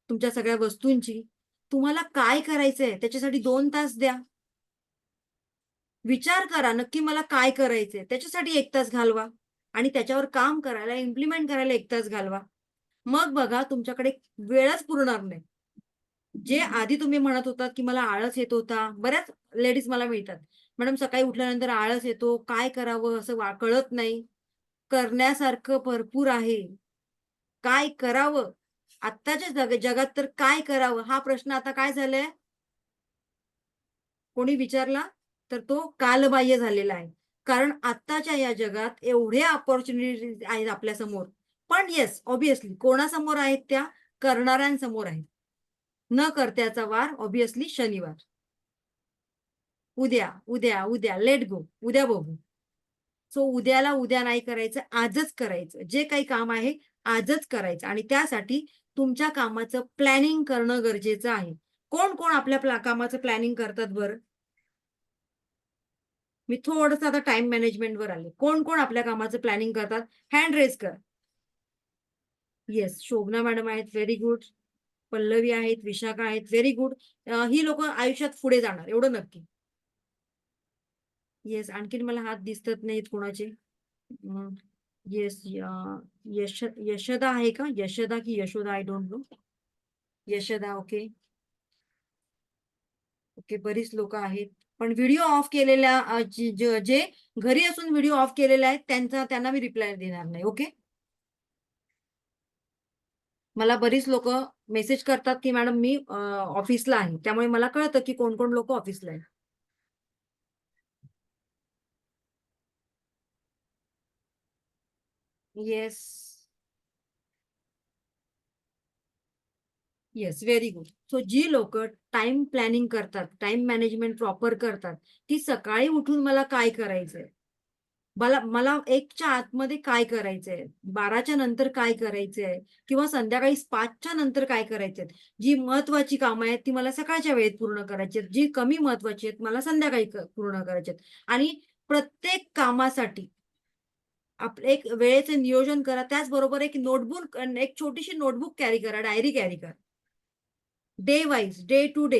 तुमच्या सगळ्या वस्तूंची. तुम्हाला काय करायचंय त्याच्यासाठी 2 तास द्या. विचार करा नक्की मला काय करायचंय? त्याच्यासाठी 1 तास घालवा आणि त्याच्यावर काम करायला, इम्प्लिमेंट करायला 1 तास घालवा. मग बघा तुमच्याकडे वेळच पुरणार नाही. जे आधी तुम्ही म्हणत होतात, की मला आळस येत होता. बऱ्याच लेडीज मला मिळतात. "मॅडम सकाळी उठल्यानंतर आळस येतो. काय करावं असं कळत नाही." करण्यासारखं भरपूर आहे. काय करावं? आत्ताच्या जगात तर काय करावं? हा प्रश्न आता काय झालाय? कोणी विचारला, तर तो कालबाह्य झालेला आहे. कारण आत्ताच्या या जगात एवढ्या अपॉर्च्युनिटीज आहेत आपल्यासमोर. पण येस, ऑब्व्हियसली कोणासमोर आहेत त्या? करणाऱ्यांसमोर आहेत. न करत्याचा वार ऑब्व्हियसली शनिवार. उद्या, उद्या, उद्या लेट गो. उद्या बघू. सो उद्याला उद्या नाही करायचं, आजच करायचं. जे काही काम आहे, आजच करायचं आणि त्यासाठी तुमच्या कामाचं प्लॅनिंग करणं गरजेचं आहे. कोण-कोण आपल्या कामाचं प्लॅनिंग करतात बरं? मी थोडंसं आता टाईम मॅनेजमेंटवर आले. कोण-कोण आपल्या कामाचं प्लॅनिंग करतात? हँड रेज करा. येस, शोभना मॅडम आहेत, व्हेरी गुड. पल्लवी आहेत, विशाखा आहेत, व्हेरी गुड. ही लोकं आयुष्यात पुढे जाणार एवढं नक्की. येस, आणखीन मला हात दिसत नाहीत कोणाचे. येस, यशदा आहे का? यशदा की Yashoda I don't know. Yashada, okay. Okay, बरीच लोकं आहेत. पण व्हिडिओ ऑफ केलेल्या जे घरी असून व्हिडिओ ऑफ केलेला आहे त्यांना मी रिप्लाय देणार नाही. ओके. मला बरीच लोकं मेसेज करतात, की मॅडम मी ऑफिसला आहे. त्यामुळे मला कळतं, की कोण-कोण लोकं ऑफिसला आहेत. Yes. Yes, very good. So जी लोकं टाईम प्लॅनिंग करतात, टाईम मॅनेजमेंट प्रॉपर करतात, की सकाळी उठून मला काय करायचंय? मला मला 1च्या आतमध्ये काय करायचंय? 12च्या नंतर काय करायचंय? किंवा संध्याकाळी 5च्या नंतर काय करायचंय? जी महत्त्वाची कामं आहेत, ती मला सकाळच्या वेळेत पूर्ण करायची आहेत. जी कमी महत्त्वाची आहेत, मला संध्याकाळी पूर्ण करायची आहेत. आणि प्रत्येक कामासाठी आपलं एक वेळेचं नियोजन करा. त्याचबरोबर एक छोटीशी नोटबुक कॅरी करा, डायरी कॅरी करा. Day wise, day to day.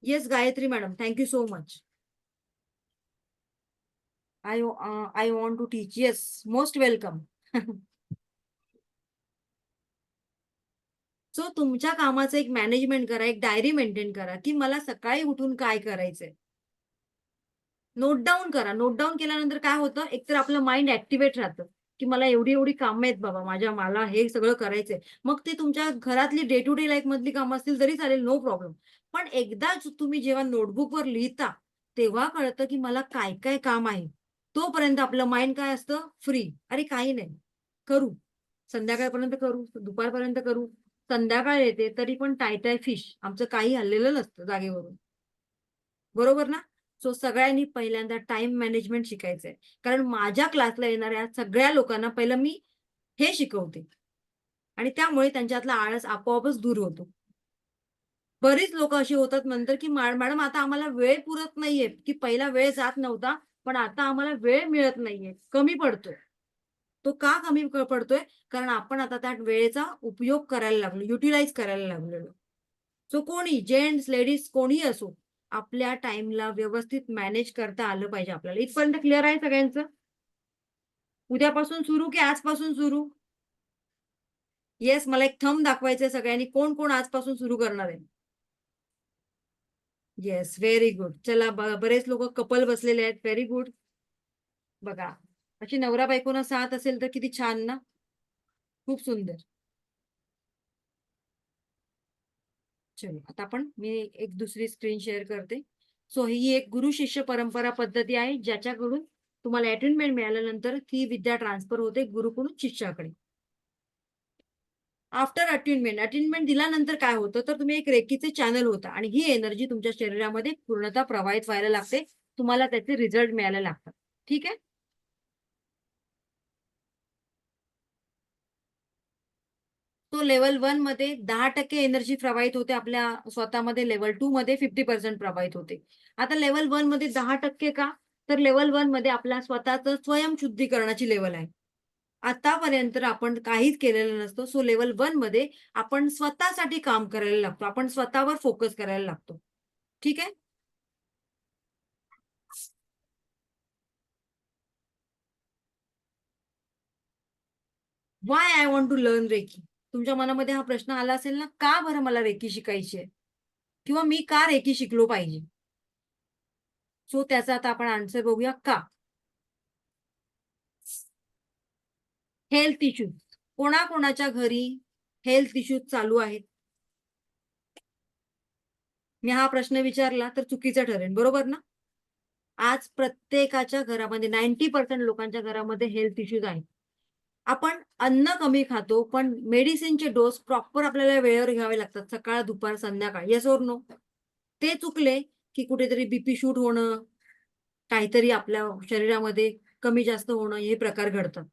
Yes, Gayatri madam, thank you so much. I want to teach. Yes, most welcome. So तुमच्या कामाचं एक मॅनेजमेंट करा, एक डायरी मेंटेन करा, की मला सकाळी उठून काय करायचंय. नोट डाउन करा. नोट डाउन केल्यानंतर काय होतं, एकतर आपलं माइंड ॲक्टिव्हेट राहतं. की मला एवढी एवढी कामं आहेत बाबा मला हे सगळं करायचंय. मग ते तुमच्या घरातली डे टू डे लाईफ मधली कामं असतील तरी चालेल, नो प्रॉब्लेम. पण एकदाच तुम्ही जेव्हा नोटबुकवर लिहिता, तेव्हा कळतं की मला काय-काय काम आहे. तोपर्यंत आपलं माइंड काय असतं? फ्री. अरे काही नाही, करू. संध्याकाळपर्यंत करू, दुपारपर्यंत करू. संध्याकाळ येते तरी पण टाय फिश. आमचं काही हललेलं नसतं जागेवरून. बरोबर ना? सो सगळ्यांनी पहिल्यांदा टाईम मॅनेजमेंट शिकायचंय. कारण माझ्या क्लासला येणाऱ्या सगळ्या लोकांना पहिलं मी हे शिकवते आणि त्यामुळे त्यांच्यातला आळस आपोआपच दूर होतो. बरीच लोकं अशी होतात नंतर, की मॅडम आता आम्हाला वेळ पुरत नाहीये, की पहिला वेळ जात नव्हता, पण आता आम्हाला वेळ मिळत नाहीये, कमी पडतोय. तो का कमी पडतोय? कारण आपण आता त्या वेळेचा उपयोग करायला लागलो, युटिलाइज करायला लागलेलो. सो कोणी जेंट्स, लेडीज कोणीही असो, आपल्या टाईमला व्यवस्थित मॅनेज करता आलं पाहिजे आपल्याला. इथपर्यंत क्लिअर आहे सगळ्यांचं? उद्यापासून सुरू की आजपासून सुरू? येस, मला एक थंब दाखवायचंय सगळ्यांनी. कोण आजपासून सुरू करणार आहे? Yes, very good. चला बरेच लोकं कपल बसलेले आहेत. Very good. बघा, अशी नवरा-बायकोना साथ असेल तर किती छान ना? खूप सुंदर. चलो, आता मी एक दुसरी स्क्रीन शेअर करते. सो ही एक गुरु-शिष्य परंपरा पद्धती आहे, ज्याच्याकडून तुम्हाला अटेनमेंट मिळाल्यानंतर ती विद्या ट्रान्सफर होते गुरुकडून शिष्याकडे. आफ्टर अटेनमेंट दिल्यानंतर काय होतं, तर तुम्ही एक रेकीचे चॅनल होता आणि ही एनर्जी तुमच्या शरीरामध्ये पूर्णतः प्रवाहित व्हायला लागते. तुम्हाला त्याचे रिझल्ट मिळायला लागतात. ठीक आहे? तो लेव्हल 1 मध्ये 10% एनर्जी प्रवाहित होते आपल्या स्वतःमध्ये. लेव्हल 2 मध्ये 50% प्रवाहित होते. आता लेव्हल 1 मध्ये 10% का? तर लेव्हल 1 मध्ये आपल्या स्वतःचं स्वयंशुद्धीकरणाची लेव्हल आहे. आतापर्यंत आपण काहीच केलेलं नसतं. सो लेव्हल 1 मध्ये आपण स्वतःसाठी काम करायला लागतो. आपण स्वतःवर फोकस करायला लागतो. ठीक आहे? Why I want to learn Reiki? तुमच्या मनामध्ये हा प्रश्न आला असेल ना, का बरं मला रेकी शिकायची आहे? किंवा मी का रेकी शिकलो पाहिजे? सो त्याचा आता आपण आन्सर बघूया का? Health issues. कोणाकोणाच्या घरी हेल्थ इश्यूज चालू आहेत? मी हा प्रश्न विचारला तर चुकीचा ठरेल, बरोबर ना? आज प्रत्येकाच्या घरामध्ये 90% लोकांच्या घरामध्ये हेल्थ इश्यूज आहेत. आपण अन्न कमी खातो, पण मेडिसिनचे डोस प्रॉपर आपल्याला वेळेवर घ्यावे लागतात. सकाळ, दुपार, संध्याकाळ. Yes or no? ते चुकले, की कुठेतरी बीपी शूट होणं, काहीतरी आपल्या शरीरामध्ये कमी जास्त होणं, हे प्रकार घडतात.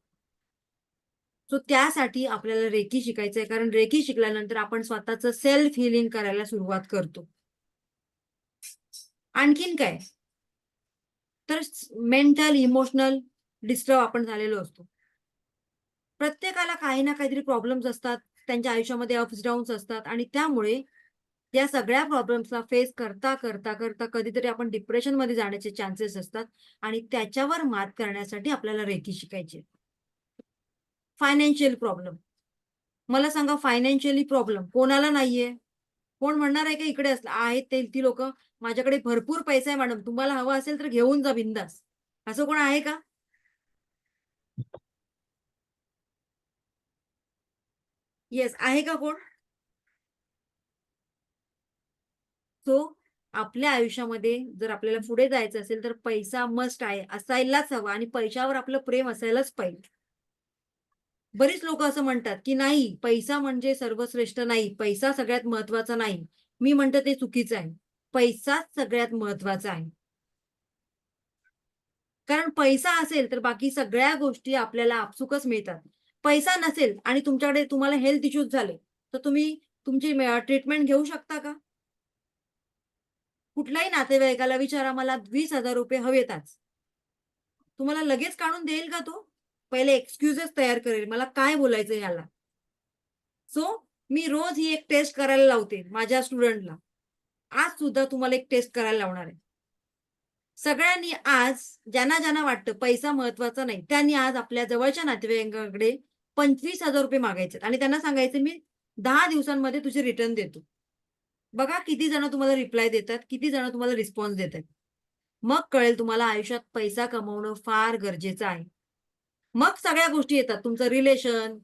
सो त्यासाठी आपल्याला रेकी शिकायचं आहे. कारण रेकी शिकल्यानंतर आपण स्वतःचं सेल्फ हीलिंग करायला सुरुवात करतो. आणखीन काय? तर मेंटल, इमोशनल डिस्टर्ब आपण झालेलो असतो. प्रत्येकाला काही ना काहीतरी प्रॉब्लेम्स असतात. त्यांच्या आयुष्यामध्ये अप्स डाउन्स असतात आणि त्यामुळे या सगळ्या प्रॉब्लेम्सला फेस करता कधीतरी आपण डिप्रेशनमध्ये जाण्याचे चान्सेस असतात आणि त्याच्यावर मात करण्यासाठी आपल्याला रेकी शिकायची आहे. Financial problem. मला सांगा फायनान्शियली प्रॉब्लेम कोणाला नाहीये? कोण म्हणणार आहे का इकडे असलं आहेत ती लोकं, माझ्याकडे भरपूर पैसा आहे मॅडम, तुम्हाला हवं असेल तर घेऊन जा बिंदास. असं कोण आहे का? येस, आहे का कोण? सो आपल्या आयुष्यामध्ये जर आपल्याला पुढे जायचं असेल तर पैसा मस्ट आहे, असायलाच हवा आणि पैशावर आपलं प्रेम असायलाच पाहिजे. बरीच लोकं असं म्हणतात, की नाही पैसा म्हणजे सर्वश्रेष्ठ नाही, पैसा सगळ्यात महत्त्वाचा नाही. मी म्हणते ते चुकीचं आहे. पैसाच सगळ्यात महत्त्वाचा आहे. कारण पैसा असेल तर बाकी सगळ्या गोष्टी आपल्याला आपसुकच मिळतात. पैसा नसेल आणि तुम्हाला हेल्थ इश्यूज झाले, तर तुम्ही तुमची ट्रीटमेंट घेऊ शकता का? कुठल्याही नातेवाईकाला विचारा, मला ₹20,000 हवेत आज. तुम्हाला लगेच काढून देईल का तो? पहिले एक्सक्यूजेस तयार करेल. मला काय बोलायचं ह्याला? सो मी रोज ही एक टेस्ट करायला लावते माझ्या स्टुडंटला. आज सुद्धा तुम्हाला एक टेस्ट करायला लावणार आहे. सगळ्यांनी आज ज्यांना वाटतं पैसा महत्वाचा नाही, त्यांनी आज आपल्या जवळच्या नातेवाईकांकडे ₹25,000 मागायचे आणि त्यांना सांगायचं, "मी 10 दिवसांमध्ये तुझे रिटर्न देतो." बघा किती जण तुम्हाला रिप्लाय देतात, किती जण तुम्हाला रिस्पॉन्स देतात. मग कळेल तुम्हाला आयुष्यात पैसा कमवणं फार गरजेचं आहे. मग सगळ्या गोष्टी येतात, तुमचं रिलेशन,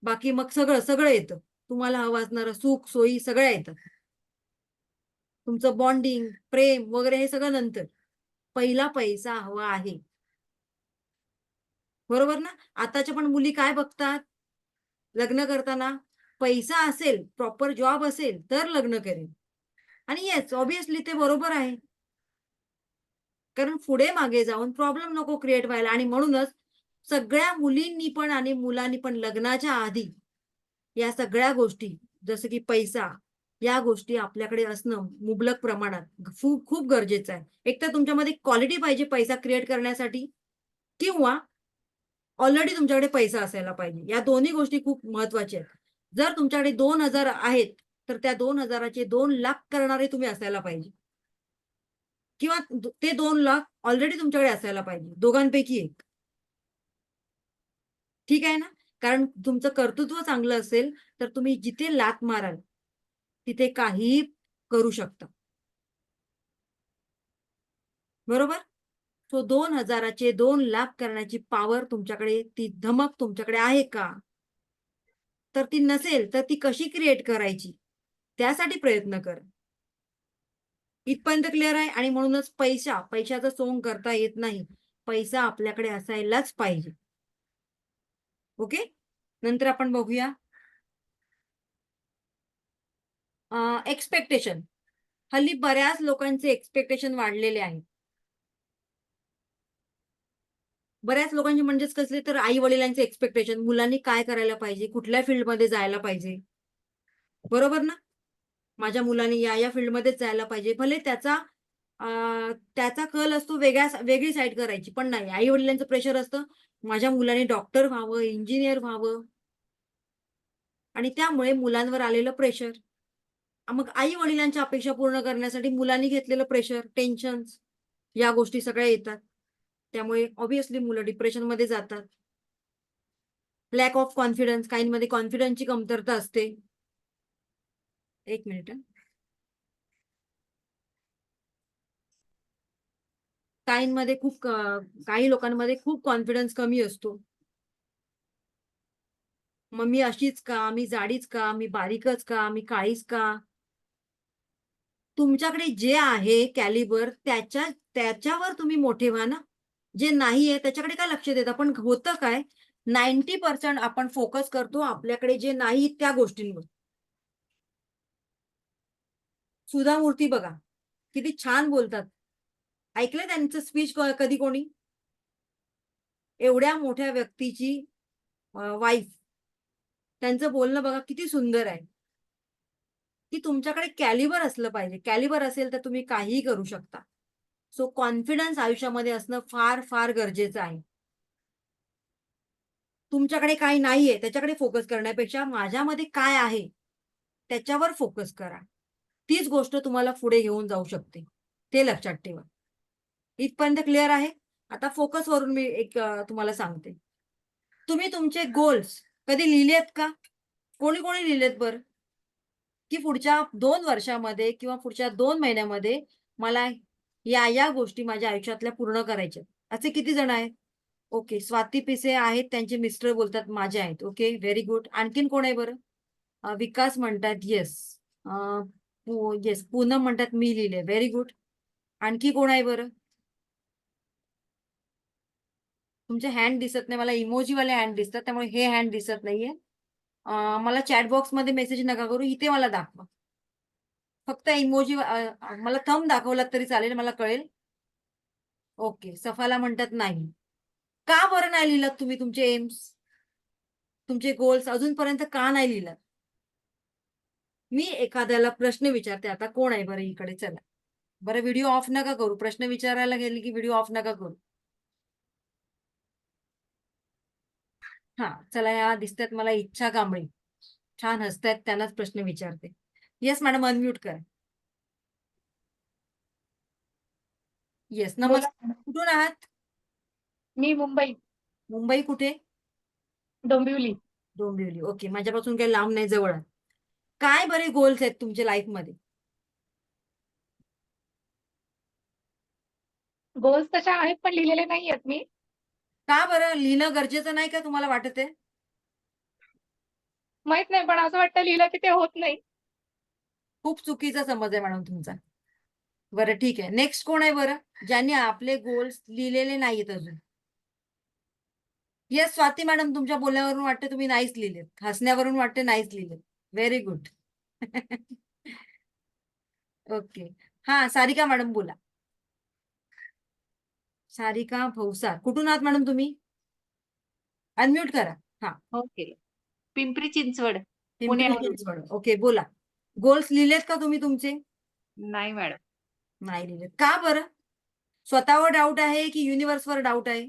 बाकी मग सगळं सगळं येतं. तुम्हाला हवं असणारं सुख सोयी सगळ्या येतात. तुमचं बॉन्डिंग, प्रेम वगैरे हे सगळं नंतर. पहिला पैसा हवा आहे. बरोबर ना? आताच्या पण मुली काय बघतात लग्न करताना? पैसा असेल, प्रॉपर जॉब असेल तर लग्न करेल. आणि येस, ऑब्व्हियसली ते बरोबर आहे. कारण पुढे मागे जाऊन प्रॉब्लेम नको क्रिएट व्हायला आणि म्हणूनच सगळ्या मुलींनी पण आणि मुलांनी पण लग्नाच्या आधी या सगळ्या गोष्टी जसं की पैसा, या गोष्टी आपल्याकडे असणं मुबलक प्रमाणात खूप खूप गरजेचं आहे. एकतर तुमच्यामध्ये क्वालिटी पाहिजे पैसा क्रिएट करण्यासाठी किंवा ऑलरेडी तुमच्याकडे पैसा असायला पाहिजे. या दोन्ही गोष्टी खूप महत्त्वाच्या आहेत. जर तुमच्याकडे 2,000 आहेत, तर त्या 2,000 चे 2,00,000 करणारे तुम्ही असायला पाहिजे. किंवा ते 2,00,000 ऑलरेडी तुमच्याकडे असायला पाहिजे. दोघांपैकी एक. ठीक आहे ना? कारण तुमचं कर्तृत्व चांगलं असेल, तर तुम्ही जिथे लाथ माराल, तिथे काहीही करू शकता. बरोबर? सो 2,000 चे 2,00,000 करण्याची पॉवर तुमच्याकडे, ती धमक तुमच्याकडे आहे का? तर ती नसेल, तर ती कशी क्रिएट करायची? त्यासाठी प्रयत्न करा. इथपर्यंत क्लिअर आहे आणि म्हणूनच पैशाचं सोंग करता येत नाही. पैसा आपल्याकडे असायलाच पाहिजे. ओके? नंतर आपण बघूया एक्स्पेक्टेशन. हल्ली बऱ्याच लोकांचे एक्स्पेक्टेशन वाढलेले आहेत. बऱ्याच लोकांचे म्हणजेच कसले तर आई-वडिलांचे एक्स्पेक्टेशन, मुलांनी काय करायला पाहिजे, कुठल्या फील्डमध्ये जायला पाहिजे. बरोबर ना? माझ्या मुलाने या फील्डमध्येच जायला पाहिजे. भले अ, त्याचा कल असतो वेगळी साईड करायची, पण नाही आई-वडिलांचं प्रेशर असतं, माझ्या मुलाने डॉक्टर व्हावं, इंजिनिअर व्हावं आणि त्यामुळे मुलांवर आलेलं प्रेशर. मग आई-वडिलांच्या अपेक्षा पूर्ण करण्यासाठी मुलांनी घेतलेलं प्रेशर, टेन्शन्स या गोष्टी सगळ्या येतात. त्यामुळे ऑब्व्हियसली मुलं डिप्रेशनमध्ये जातात. लॅक ऑफ कॉन्फिडन्स, काहींमध्ये कॉन्फिडन्सची कमतरता असते. एक मिनिट काहींमध्ये काही लोकांमध्ये खूप कॉन्फिडन्स कमी असतो. मग मी अशीच का? मी जाडीच का? मी बारीकच का? मी काळीच का? तुमच्याकडे जे आहे कॅलिबर त्याच्यावर तुम्ही मोठे व्हा ना. जे नाहीये त्याच्याकडे काय लक्ष देता? पण होतं काय 90% आपण फोकस करतो आपल्याकडे जे नाही त्या गोष्टींवर. सुधा मूर्ती बघा, किती छान बोलतात. ऐकलंय त्यांचं स्पीच कधी कोणी? एवढ्या मोठ्या व्यक्तीची वाईफ, त्यांचं बोलणं बघा किती सुंदर आहे. की तुमच्याकडे कॅलिबर असलं पाहिजे. कॅलिबर असेल तर तुम्ही काहीही करू शकता. सो कॉन्फिडन्स आयुष्यामध्ये असणं फार, फार गरजेचं आहे. तुमच्याकडे काही नाहीये त्याच्याकडे फोकस करण्यापेक्षा माझ्यामध्ये काय आहे, त्याच्यावर फोकस करा. तीच गोष्ट तुम्हाला पुढे घेऊन जाऊ शकते. ते लक्षात ठेवा. इथपर्यंत क्लिअर आहे? आता फोकसवरून मी तुम्हाला सांगते. तुम्ही तुमचे गोल्स कधी लिहिलेत का? कोणी-कोणी लिहिलेत बरं? की पुढच्या 2 वर्षामध्ये किंवा पुढच्या 2 महिन्यामध्ये मला या गोष्टी माझ्या आयुष्यातल्या पूर्ण करायच्यात. असे किती जण आहेत? ओके. स्वाती पिसे आहेत, त्यांचे मिस्टर बोलतात माझे आहेत. Okay, very good. आणखीन कोण आहे बरं? विकास म्हणतात येस. येस. पूनम म्हणतात मी लिहिले. Very good. आणखी कोण आहे बरं? तुमचे हँड दिसत नाही. मला इमोजीवाले हँड दिसतात. त्यामुळे हे हँड दिसत नाहीये. मला चॅट बॉक्समध्ये मेसेज नका करू. इथे मला दाखवा. फक्त इमोजी मला थंब दाखवलात तरी चालेल, मला कळेल. ओके. सफाला म्हणतात नाही. का बरं नाही लिहिलात तुम्ही तुमचे एम्स, तुमचे गोल्स अजूनपर्यंत का नाही लिहिलात? मी एखाद्याला प्रश्न विचारते, आता कोण आहे बरं इकडे? चला. बरं व्हिडिओ ऑफ नका करू. प्रश्न विचारायला गेले की व्हिडिओ ऑफ नका करू. हां, चला या दिसतायत मला इच्छा कांबळे. छान हसतायत त्यांनाच प्रश्न विचारते. येस मॅडम अनम्यूट करा. येस, बोला नमस्कार. मॅडम. कुठून आहात? मी मुंबई, मुंबई कुठे? डोंबिवली. डोंबिवली. ओके. माझ्यापासून काही लांब नाही, जवळ आहे. काय बरे गोल्स आहेत तुमच्या लाईफमध्ये? गोल्स तशा आहेत पण लिहिलेले नाहीयेत मी. का बरं लिहिणं गरजेचं नाही का तुम्हाला वाटत आहे? माहित नाही, पण असं वाटतं लिहिलं की ते होत नाही. खूप चुकीचा समज आहे मॅडम तुमचा. बरं ठीक आहे, नेक्स्ट कोण आहे बरं ज्यांनी आपले गोल्स लिहिलेले नाहीत अजून? येस स्वाती मॅडम, तुमच्या बोलण्यावरून वाटते तुम्ही नाहीच लिहिलेत, हसण्यावरून वाटते नाहीच लिहिलेत. Very good. ओके. हा सारिका मॅडम बोला. सारिका भौसार, कुठून आहात मॅडम तुम्ही? अनम्यूट करा. हा. ओके. पिंपरी चिंचवड, पिंपरी पुण्यावरून. चिंचवड. ओके बोला. गोल्स लिहिलेत का तुम्ही तुमचे? नाही मॅडम. नाही लिहिलेत का बरं? स्वतःवर डाऊट आहे की युनिव्हर्सवर डाऊट आहे?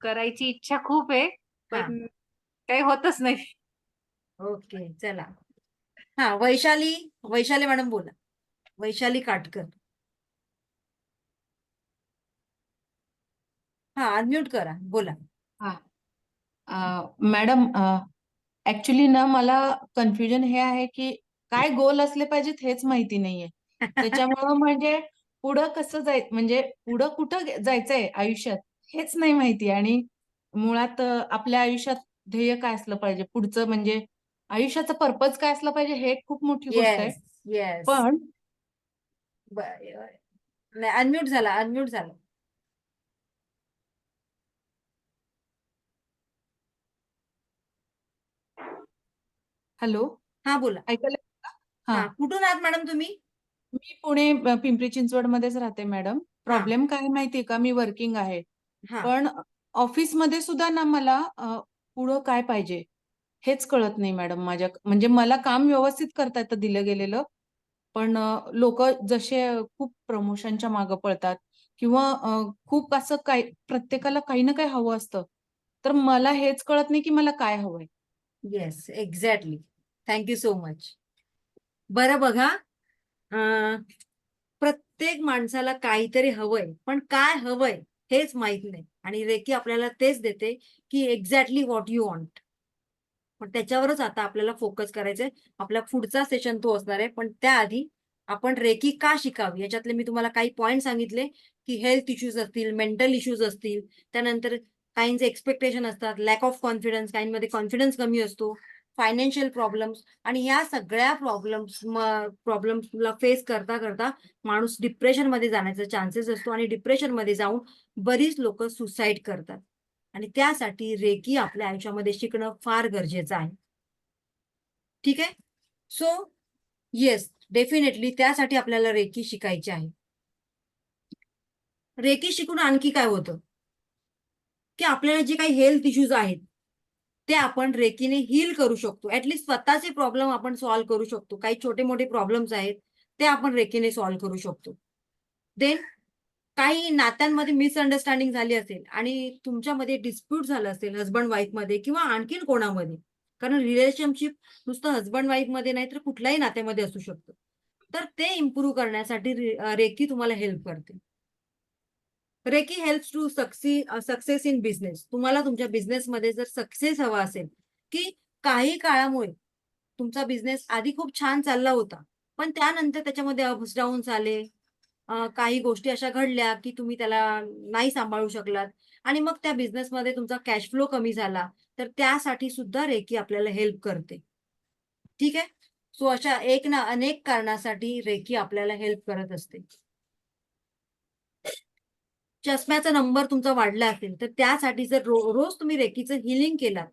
करायची इच्छा खूप आहे, हा. पण काही होतच नाही. ओके चला. हा वैशाली, वैशाली मॅडम बोला. वैशाली काटकर. हा अनम्यूट करा बोला. मॅडम, ऍक्च्युली ना मला कन्फ्युजन हे आहे की काय गोल असले पाहिजेत हेच माहिती नाहीये. त्याच्यामुळं म्हणजे पुढं कसं म्हणजे पुढं कुठं जायचंय आयुष्यात हेच नाही माहिती. आणि मुळात आपल्या आयुष्यात ध्येय काय असलं पाहिजे, पुढचं म्हणजे आयुष्याचा पर्पज काय असलं पाहिजे हे एक खूप मोठी गोष्ट आहे. Yes yes. पण नाही अनम्यूट झाला, अनम्यूट झाला. हॅलो, हा बोला. ऐकायला का? हा कुठून आहात मॅडम तुम्ही? मी पुणे पिंपरी चिंचवड मध्येच राहते मॅडम. हा प्रॉब्लेम काय माहितीये का, मी वर्किंग आहे. हा. पण ऑफिसमध्ये सुद्धा ना मला पुढं काय पाहिजे हेच कळत नाही मॅडम. माझ्या म्हणजे मला काम व्यवस्थित करता येतं दिलं गेलेलं, पण लोक जसे खूप प्रमोशनच्या मागे पळतात किंवा खूप असं काय, प्रत्येकाला काही ना काही हवं असतं. तर मला हेच कळत नाही की मला काय हवंय. Yes exactly. Thank you so much. बरं बघा, प्रत्येक माणसाला काहीतरी हवंय, पण काय हवंय हेच माहित नाही. आणि रेकी आपल्याला तेच देते की एक्झॅक्टली व्हॉट यू वॉन्ट. पण त्याच्यावरच आता आपल्याला फोकस करायचंय. आपला पुढचा सेशन तो असणार आहे, पण त्याआधी आपण रेकी का शिकावी याच्यातले मी तुम्हाला काही पॉईंट सांगितले की हेल्थ इश्यूज असतील, मेंटल इश्यूज असतील, त्यानंतर काहींचे एक्सपेक्टेशन असतात, लॅक ऑफ कॉन्फिडन्स, काहींमध्ये कॉन्फिडन्स कमी असतो, फायनान्शियल प्रॉब्लेम्स, आणि या सगळ्या प्रॉब्लेम्सला फेस करता करता माणूस डिप्रेशनमध्ये जाण्याचा चान्सेस असतो आणि डिप्रेशनमध्ये जाऊन बरीच लोक सुसाईड करतात. आणि त्यासाठी रेकी आपल्या आयुष्यामध्ये शिकणं फार गरजेचं आहे. ठीक आहे. सो येस डेफिनेटली त्यासाठी आपल्याला रेकी शिकायची आहे. रेकी शिकून आणखी काय होतं की आपल्याला जे काही हेल्थ इश्यूज आहेत ते आपण रेकीने हील करू शकतो. ऍटलीस्ट स्वतःचे प्रॉब्लेम आपण सॉल्व्ह करू शकतो. काही छोटे मोठे प्रॉब्लेम्स आहेत ते आपण रेकीने सॉल्व्ह करू शकतो. देन काही नात्यांमध्ये मिसअंडरस्टँडिंग झाली असेल आणि तुमच्यामध्ये डिस्प्यूट झालं असेल हजबंड वाईफ मध्ये किंवा आणखीन कोणामध्ये, कारण रिलेशनशिप नुसतं हजबंड वाईफ मध्ये नाही तर कुठल्याही नात्यामध्ये असू शकतं, तर ते इम्प्रूव्ह करण्यासाठी रेकी तुम्हाला हेल्प करते. Reiki helps to success in business. तुम्हाला तुमच्या बिझनेसमध्ये जर सक्सेस हवा असेल की काही काळामुळे तुमचा बिझनेस आधी खूप छान चालला होता पण त्यानंतर त्याच्यामध्ये अप्स डाऊन्स आले, काही गोष्टी अशा घडल्या की तुम्ही त्याला नाही सांभाळू शकलात आणि मग त्या बिझनेसमध्ये तुमचा कॅश फ्लो कमी झाला, तर त्यासाठी सुद्धा रेकी आपल्याला हेल्प करते. ठीक आहे. सो अशा एक ना अनेक कारणासाठी रेकी आपल्याला हेल्प करत असते. चष्म्याचा नंबर तुमचा वाढला असेल तर त्यासाठी जर रोज तुम्ही रेकीचं हिलिंग केलात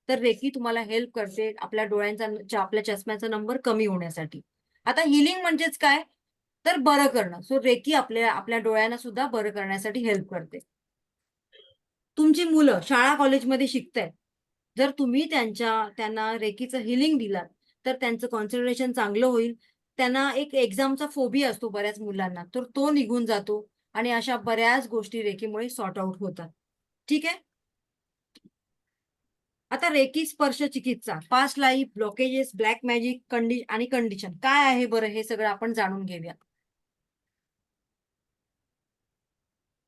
तर रेकी तुम्हाला हेल्प करते आपल्या डोळ्यांचा आपल्या चष्म्याचा नंबर कमी होण्यासाठी. आता हिलिंग म्हणजेच काय, तर बरं करणं. सो रेकी आपल्या आपल्या डोळ्यांना सुद्धा बरं करण्यासाठी हेल्प करते. तुमची मुलं शाळा कॉलेजमध्ये शिकतायत, जर तुम्ही त्यांना रेकीचं हिलिंग दिलात तर त्यांचं कॉन्सन्ट्रेशन चांगलं होईल. त्यांना एक एक्झामचा फोबिया असतो बऱ्याच मुलांना, तर तो निघून जातो आणि अशा बऱ्याच गोष्टी रेकीमुळे सॉर्ट आउट होतात. ठीक आहे. आता रेकी स्पर्श चिकित्सा, past life, blockages, black magic आणि कंडिशन काय आहे बरं हे सगळं आपण जाणून घेऊया.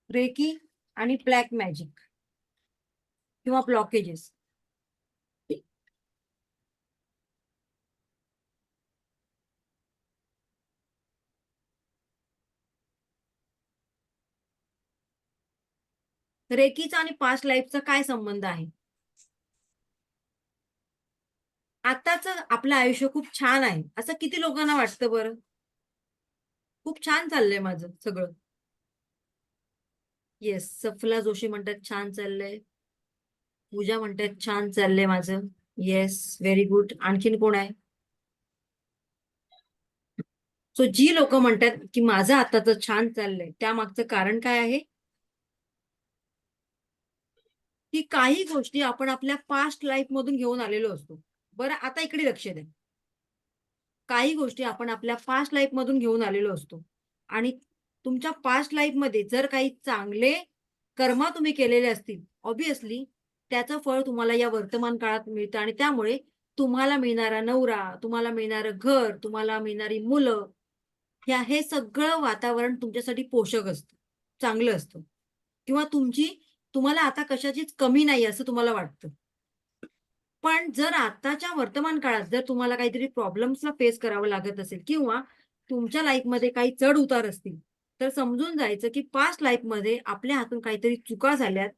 रेकी आणि ब्लॅक मॅजिक किंवा ब्लॉकेजेस. रेकीचा आणि पास्ट लाईफचा काय संबंध आहे? आताच आपलं आयुष्य खूप छान आहे असं किती लोकांना वाटतं बरं? खूप छान चाललंय माझं सगळं. येस, सफला जोशी म्हणतात छान चाललंय. पूजा म्हणतात छान चाललंय माझं. Yes, very good. आणखीन कोण आहे? सो जी लोक म्हणतात की माझं आताच छान चाललंय त्यामागचं कारण काय आहे? की काही गोष्टी आपण आपल्या पास्ट लाईफ मधून घेऊन आलेलो असतो. बरं, आता इकडे लक्ष द्या. काही गोष्टी आपण आपल्या पास्ट लाईफ मधून घेऊन आलेलो असतो आणि तुमच्या पास्ट लाईफ मध्ये जर काही चांगले कर्म तुम्ही केलेले असतील, ऑब्विसली त्याचं फळ तुम्हाला या वर्तमान काळात मिळतं आणि त्यामुळे तुम्हाला मिळणारा नवरा, तुम्हाला मिळणारं घर, तुम्हाला मिळणारी मुलं, हे सगळं वातावरण तुमच्यासाठी पोषक असतं, चांगलं असतं किंवा तुम्हाला आता कशाचीच कमी नाही असं तुम्हाला वाटतं. पण जर आताच्या वर्तमान काळात जर तुम्हाला काहीतरी प्रॉब्लेम्सला फेस करावं लागत असेल किंवा तुमच्या लाईफमध्ये काही चढ उतार असतील, तर समजून जायचं की पास्ट लाईफमध्ये आपल्या हातून काहीतरी चुका झाल्यात,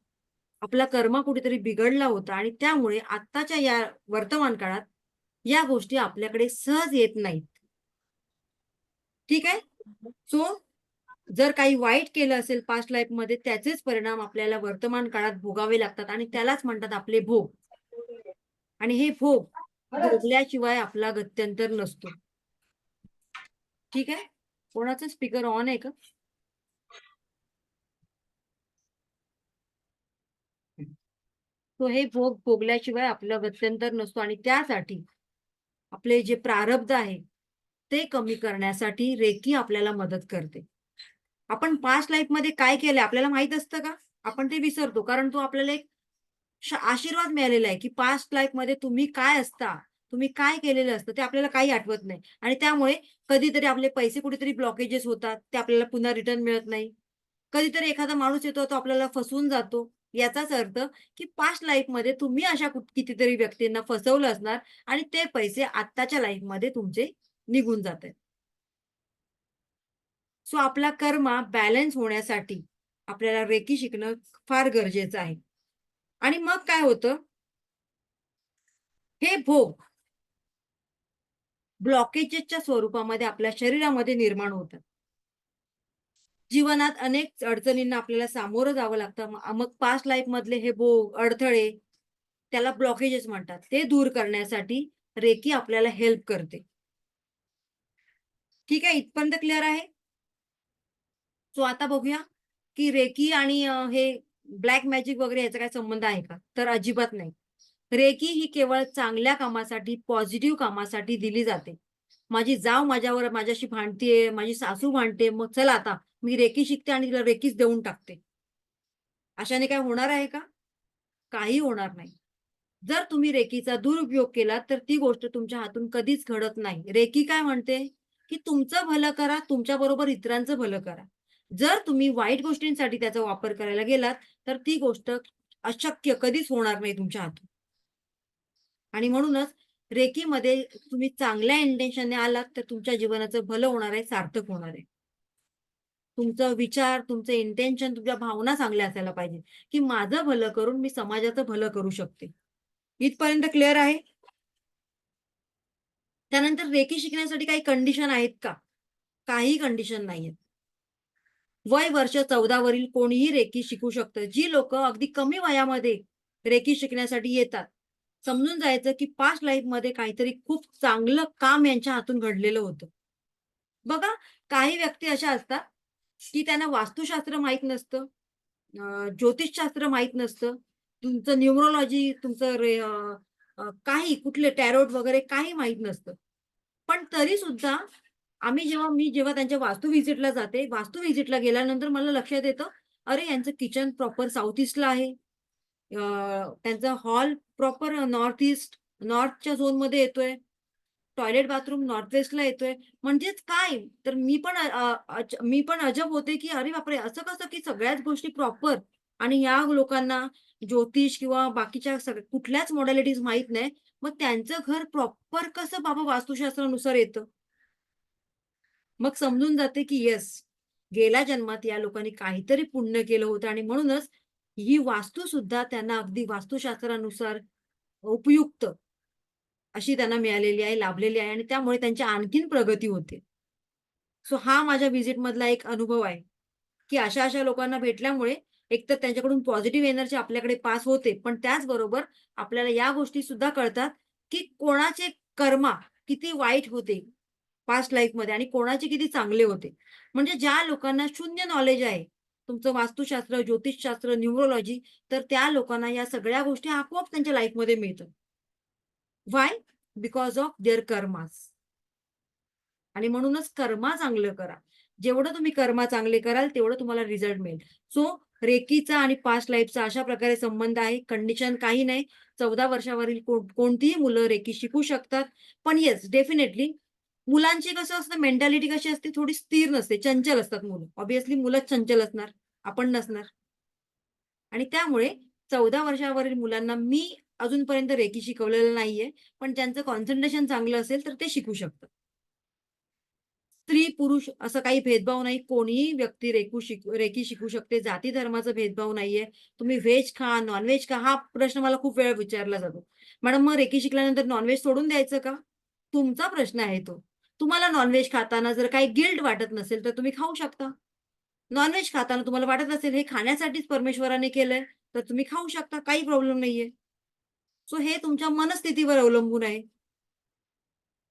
आपला कर्म कुठेतरी बिघडला होता आणि त्यामुळे आत्ताच्या या वर्तमान काळात या गोष्टी आपल्याकडे सहज येत नाहीत. ठीक आहे? सो जर काही वाईट केलं असेल पास्ट लाईफमध्ये त्याचेच परिणाम आपल्याला वर्तमान काळात भोगावे लागतात आणि त्यालाच म्हणतात आपले भोग. आणि हे भोग भोगल्याशिवाय आपला गत्यंतर नसतो. ठीक आहे? कोणाचा स्पीकर ऑन आहे का? तो हे भोग भोगल्याशिवाय आपलं गत्यंतर नसतो आणि त्यासाठी आपले जे प्रारब्ध आहे ते कमी करण्यासाठी रेकी आपल्याला मदत करते. आपण पास्ट लाईफ मध्ये काय केलंय आपल्याला माहित असतं का? आपण ते विसरतो कारण तो आपल्याला एक आशीर्वाद मिळालेला आहे की पास्ट लाईफ मध्ये तुम्ही काय असता, तुम्ही काय केलेलं असतं ते आपल्याला काही आठवत नाही आणि त्यामुळे कधीतरी आपले पैसे कुठेतरी ब्लॉकेजेस होतात, ते आपल्याला पुन्हा रिटर्न मिळत नाही. कधीतरी एखादा माणूस येतो तो आपल्याला फसवून जातो. याचाच अर्थ की पास्ट लाईफमध्ये तुम्ही अशा कितीतरी व्यक्तींना फसवलं असणार आणि ते पैसे आत्ताच्या लाईफमध्ये तुमचे निघून जातात. सो आपला कर्मा बॅलन्स होण्यासाठी आपल्याला रेकी शिकणं फार गरजेचं आहे. आणि मग काय होतं? हे भोग ब्लॉकेजेसच्या स्वरूपामध्ये आपल्या शरीरामध्ये निर्माण होतात. जीवनात अनेक अडचणींना आपल्याला सामोरं जावं लागतं. मग पास्ट लाईफ मधले हे भोग, अडथळे त्याला ब्लॉकेजेस म्हणतात. ते दूर करण्यासाठी रेकी आपल्याला हेल्प करते. ठीक आहे, इथपर्यंत क्लिअर आहे? सो आता बघूया की रेकी आणि हे ब्लॅक मॅजिक वगैरे याचा काय संबंध आहे का? तर अजिबात नाही. रेकी ही केवळ चांगल्या कामासाठी, पॉझिटिव्ह कामासाठी दिली जाते. माझी जाव माझ्याशी भांडतीये, माझी सासू भांडते, मग चला आता मी रेकी शिकते आणि तिला रेकीच देऊन टाकते. अशाने काय होणार आहे का? काही होणार नाही. जर तुम्ही रेकीचा दुरुपयोग केला तर ती गोष्ट तुमच्या हातून कधीच घडत नाही. रेकी काय म्हणते की तुमचं भलं करा, तुमच्याबरोबर इतरांचं भलं करा. जर तुम्ही वाईट गोष्टींसाठी त्याचा वापर करायला गेलात तर ती गोष्ट अशक्य कधीच होणार नाही तुमच्या हातून. आणि म्हणूनच रेकीमध्ये तुम्ही चांगल्या इंटेन्शनने आलात तर तुमच्या जीवनाचं भलं होणार आहे, सार्थक होणार आहे. तुमचा विचार, तुमचं इंटेन्शन, तुमच्या भावना चांगल्या असायला पाहिजे, की माझं भलं करून मी समाजाचं भलं करू शकते. इथपर्यंत क्लिअर आहे? त्यानंतर रेकी शिकण्यासाठी काही कंडिशन आहेत का? काही कंडिशन नाहीयेत. वय वर्ष 14 वरील कोणीही रेकी शिकू शकतं. जी लोक अगदी कमी वयामध्ये रेकी शिकण्यासाठी येतात, समजून जायचं की पास्ट लाईफमध्ये काहीतरी खूप चांगलं काम यांच्या हातून घडलेलं होतं. बघा, काही व्यक्ती अशा असतात की त्यांना वास्तुशास्त्र माहीत नसतं, ज्योतिषशास्त्र माहीत नसतं, तुमचं न्यूमरोलॉजी, तुमचं काही कुठले टॅरोट वगैरे काही माहीत नसतं. पण तरी सुद्धा मी जेव्हा त्यांच्या वास्तू व्हिजिटला जाते, वास्तू व्हिजिटला गेल्यानंतर मला लक्षात येतं, अरे यांचं किचन प्रॉपर साउथ ईस्टला आहे. त्यांचा हॉल प्रॉपर नॉर्थच्या झोनमध्ये येतोय. टॉयलेट बाथरूम नॉर्थ वेस्टला येतोय. म्हणजेच काय? तर मी पण अजब होते, की अरे बापरे! असं कसं, की सगळ्याच गोष्टी प्रॉपर आणि या लोकांना ज्योतिष किंवा बाकीच्या कुठल्याच मॉडॅलिटीज माहीत नाही. मग त्यांचं घर प्रॉपर कसं बाबा वास्तुशास्त्रानुसार येतं? मग समजून जाते, की येस, गेल्या जन्मात या लोकांनी काहीतरी पुण्य केलं होतं आणि म्हणूनच ही वास्तू सुद्धा त्यांना अगदी वास्तुशास्त्रानुसार उपयुक्त अशी त्यांना मिळालेली आहे, लाभलेली आहे आणि त्यामुळे त्यांची आणखीन प्रगती होते. सो हा माझ्या व्हिजिट मधला एक अनुभव आहे, की अशा लोकांना भेटल्यामुळे एकतर त्यांच्याकडून पॉझिटिव्ह एनर्जी आपल्याकडे पास होते, पण त्याचबरोबर आपल्याला या गोष्टी सुद्धा कळतात, की कोणाचे कर्मा किती वाईट होते पास्ट लाईफमध्ये आणि कोणाचे किती चांगले होते. म्हणजे ज्या लोकांना शून्य नॉलेज आहे, तुमचं वास्तुशास्त्र, ज्योतिषशास्त्र, न्यूमरोलॉजी, तर त्या लोकांना या सगळ्या गोष्टी आपोआप त्यांच्या लाईफमध्ये मिळतात. Why? Because of their karmas. आणि म्हणूनच कर्मा चांगलं करा. जेवढं तुम्ही कर्मा चांगले कराल, तेवढं तुम्हाला रिझल्ट मिळेल. सो रेकीचा आणि पास्ट लाईफचा अशा प्रकारे संबंध आहे. कंडिशन काही नाही. 14 वर्षावरील कोणतीही मुलं रेकी शिकू शकतात. पण येस, डेफिनेटली मुलांची कसं असतं, मेंटॅलिटी कशी असते, थोडी स्थिर नसते, चंचल असतात मुलं. ऑब्व्हियसली मुलंच चंचल असणार, आपण नसणार. आणि त्यामुळे 14 वर्षावरील मुलांना मी अजूनपर्यंत रेकी शिकवलेलं नाहीये. पण ज्यांचं कॉन्सन्ट्रेशन चांगलं असेल, तर ते शिकू शकतात. स्त्री पुरुष असं काही भेदभाव नाही. कोणीही व्यक्ती रेकी शिकू शकते. जाती धर्माचा भेदभाव नाहीये. तुम्ही व्हेज खा, नॉन-व्हेज खा. हा प्रश्न मला खूप वेळा विचारला जातो. मॅडम, मग रेकी शिकल्यानंतर नॉन-व्हेज सोडून द्यायचं का? तुमचा प्रश्न आहे तो. तुम्हाला नॉन-व्हेज खाताना जर काही गिल्ट वाटत नसेल, तर तुम्ही खाऊ शकता. नॉन-व्हेज खाताना तुम्हाला वाटत असेल हे खाण्यासाठीच परमेश्वराने केलंय, तर तुम्ही खाऊ शकता. काही प्रॉब्लेम नाहीये. सो हे तुमच्या मनस्थितीवर अवलंबून आहे.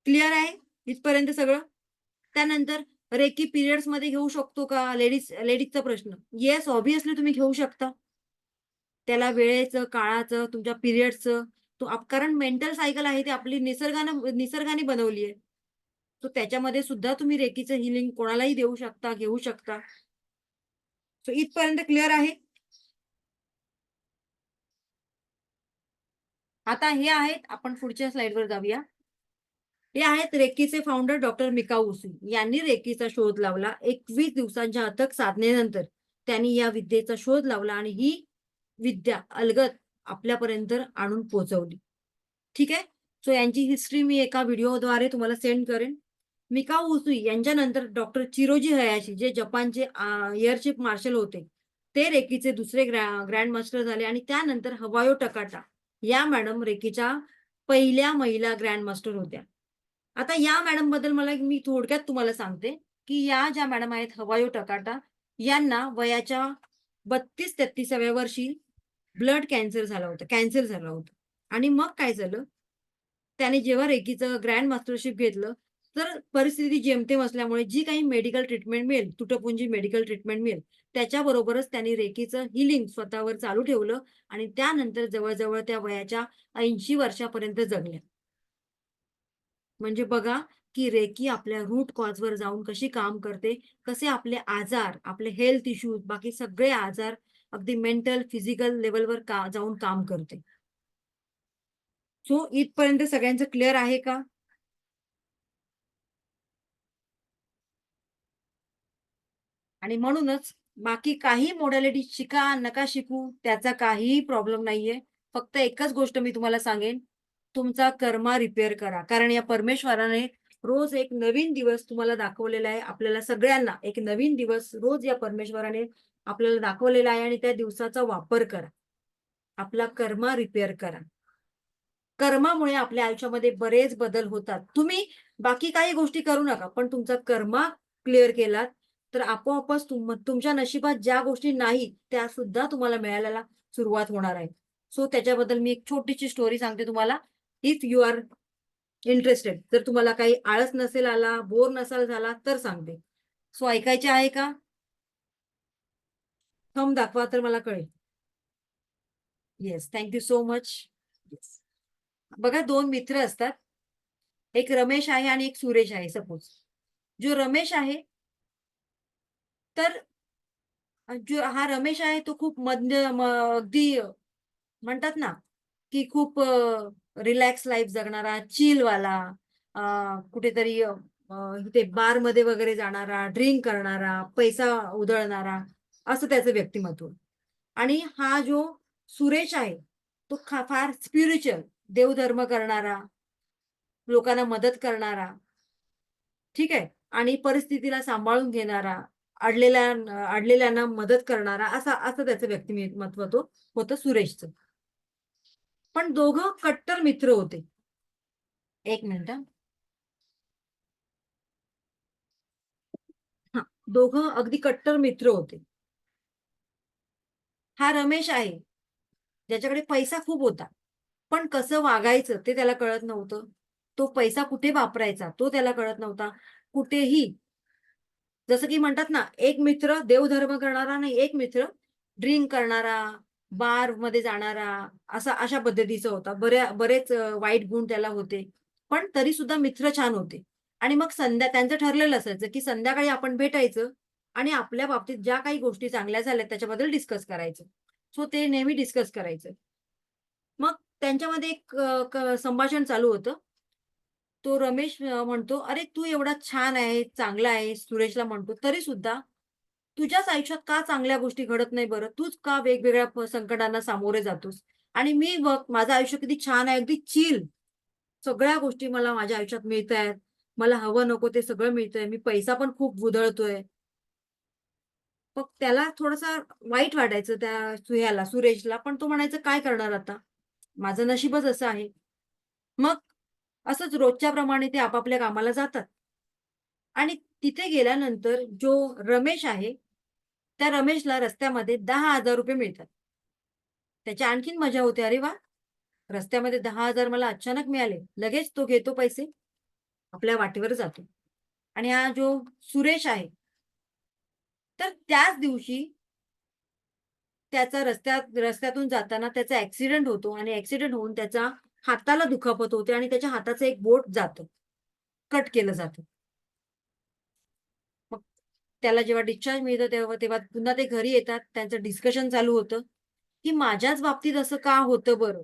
क्लिअर आहे इथपर्यंत सगळं? त्यानंतर रेकी पिरियड्समध्ये घेऊ शकतो का? लेडीजचा प्रश्न. येस, ऑब्व्हियसली तुम्ही घेऊ शकता. त्याला वेळेचं, काळाचं, तुमच्या पिरियड्सचं कारण मेंटल सायकल आहे ती आपली निसर्गाने बनवली आहे. सो त्याच्यामध्ये सुद्धा तुम्ही रेकीचं हीलिंग कोणालाही देऊ शकता, घेऊ शकता. सो इथपर्यंत क्लिअर आहे? आता हे आहेत, आपण पुढच्या स्लाइडवर जाऊया. हे आहेत रेकीचे फाउंडर डॉक्टर मिकाऊ उसू. यांनी रेकीचा शोध लावला. 21 दिवसांच्या अथक साधनेनंतर त्यांनी या विद्येचा शोध लावला आणि ही विद्या अलगद आपल्यापर्यंत आणून पोहोचवली. ठीक आहे? सो यांची हिस्ट्री मी एका व्हिडिओद्वारे तुम्हाला सेंड करेन. मिकाऊ उसुई यांच्यानंतर डॉक्टर चिरोजी हयाशी, जे जपानचे एअर चीफ मार्शल होते, ते रेकीचे दुसरे ग्रँड मास्टर झाले आणि त्यानंतर हवायो टकाटा या मॅडम रेकीच्या पहिल्या महिला ग्रँड मास्टर होत्या. आता या मॅडम बद्दल मी थोडक्यात तुम्हाला सांगते, की या ज्या मॅडम आहेत हवायो टकाटा, यांना वयाच्या 32-33व्या वर्षी कॅन्सर झाला होता. आणि मग काय झालं, त्याने जेव्हा रेकीचं ग्रँड मास्टरशिप घेतलं, तर परिस्थिती जेमतेम असल्यामुळे जी काही मेडिकल ट्रीटमेंट मिळेल, तुटपुंजी मेडिकल ट्रीटमेंट मिळेल, त्याच्याबरोबरच त्यांनी रेकीचं हिलिंग स्वतःवर चालू ठेवलं आणि त्यानंतर जवळ त्या वयाच्या 80 वर्षापर्यंत जगल्या. म्हणजे बघा, की रेकी आपल्या रूट कॉजवर जाऊन कशी काम करते, कसे आपले आजार, आपले हेल्थ इश्यूज, बाकी सगळे आजार अगदी मेंटल, फिजिकल लेवलवर जाऊन काम करते. सो इथपर्यंत सगळ्यांचं क्लिअर आहे का? आणि म्हणूनच बाकी काही मॉडॅलिटी शिका, नका शिकू, त्याचा काहीही प्रॉब्लेम नाहीये. फक्त एकच गोष्ट मी तुम्हाला सांगेन, तुमचा कर्मा रिपेअर करा. कारण या परमेश्वराने रोज एक नवीन दिवस तुम्हाला दाखवलेला आहे. आपल्याला सगळ्यांना एक नवीन दिवस रोज या परमेश्वराने आपल्याला दाखवलेला आहे आणि त्या दिवसाचा वापर करा. आपला कर्मा रिपेअर करा. कर्मामुळे आपल्या आयुष्यामध्ये बरेच बदल होतात. तुम्ही बाकी काही गोष्टी करू नका, पण तुमचा कर्मा क्लिअर केलात, तर आपोआपच तुमच्या नशिबात ज्या गोष्टी नाही, त्या सुद्धा तुम्हाला मिळायला सुरुवात होणार आहे. सो त्याच्याबद्दल मी एक छोटीशी स्टोरी सांगते तुम्हाला. If you are interested. जर तुम्हाला काही आळस नसेल आला, बोर नसाल झाला, तर सांगते. सो ऐकायचे आहे का? थंब दाखवा तर मला कळेल. Yes, thank you so much. Yes. बघा, 2 मित्र असतात. एक रमेश आहे आणि एक सुरेश आहे सपोज. जो रमेश आहे, तर जो हा रमेश आहे तो खूप अगदी म्हणतात ना, की खूप रिलॅक्स लाईफ जगणारा, चिलवाला, कुठेतरी इथे बारमध्ये वगैरे जाणारा, ड्रिंक करणारा, पैसा उधळणारा, असं त्याचं व्यक्तिमत्व. आणि हा जो सुरेश आहे, तो फार स्पिरिच्युअल, देवधर्म करणारा, लोकांना मदत करणारा, ठीक आहे, आणि परिस्थितीला सांभाळून घेणारा, अडलेल्यांना मदत करणारा असं असं त्याचं व्यक्तिमत्व होतं सुरेशचं. पण दोघं कट्टर मित्र होते. एक मिनिट हा. हा, दोघं अगदी कट्टर मित्र होते. हा रमेश आहे, ज्याच्याकडे पैसा खूप होता, पण कसं वागायचं ते त्याला कळत नव्हतं. तो पैसा कुठे वापरायचा तो त्याला कळत नव्हता. कुठेही जसं की म्हणतात ना, एक मित्र देवधर्म करणारा आणि एक मित्र ड्रिंक करणारा, बार मध्ये जाणारा, अशा पद्धतीचा होता. बरेच वाईट गुण त्याला होते. पण तरी सुद्धा मित्र छान होते. आणि मग त्यांचं ठरलेलं असायचं, की संध्याकाळी आपण भेटायचं आणि आपल्या बाबतीत ज्या काही गोष्टी चांगल्या झाल्या त्याच्याबद्दल डिस्कस करायचं. सो ते नेहमी डिस्कस करायचं. मग त्यांच्यामध्ये एक संभाषण चालू होतं. तो रमेश म्हणतो, "अरे, तू एवढा छान आहे, चांगला आहे." सुरेशला म्हणतो, "तरी सुद्धा तुझ्याच आयुष्यात का चांगल्या गोष्टी घडत नाही बरं? तूच का वेगवेगळ्या संकटांना सामोरे जातोस? आणि मी बघ, माझं आयुष्य किती छान आहे, अगदी चिल. सगळ्या गोष्टी मला माझ्या आयुष्यात मिळतायत. मला हवं नको ते सगळं मिळतंय. मी पैसा पण खूप उधळतोय." मग त्याला थोडंसं वाईट वाटायचं सुरेशला. पण तो म्हणायचा, "काय करणार आता? माझं नशीबच असं आहे." मग असंच रोजच्या प्रमाणे ते आपापल्या कामाला जातात. आणि तिथे गेल्यानंतर जो रमेश आहे, त्या रमेशला रस्त्यामध्ये ₹10,000 मिळतात. त्याची आणखीन मजा होते, "अरे वाह! रस्त्यामध्ये 10,000 मला अचानक मिळाले." लगेच तो घेतो पैसे, आपल्या वाटेवर जातो. आणि हा जो सुरेश आहे, तर त्याच दिवशी त्याचा रस्त्यातून जाताना त्याचा ॲक्सिडेंट होतो आणि ॲक्सिडेंट होऊन त्याच्या हाताला दुखापत होते आणि त्याच्या हाताचं एक बोट जातं. कट केलं जातं. मग त्याला जेव्हा डिस्चार्ज मिळतं तेव्हा तेव्हा पुन्हा ते घरी येतात. त्यांचं डिस्कशन चालू होतं, की माझ्याच बाबतीत असं का होतं बरं?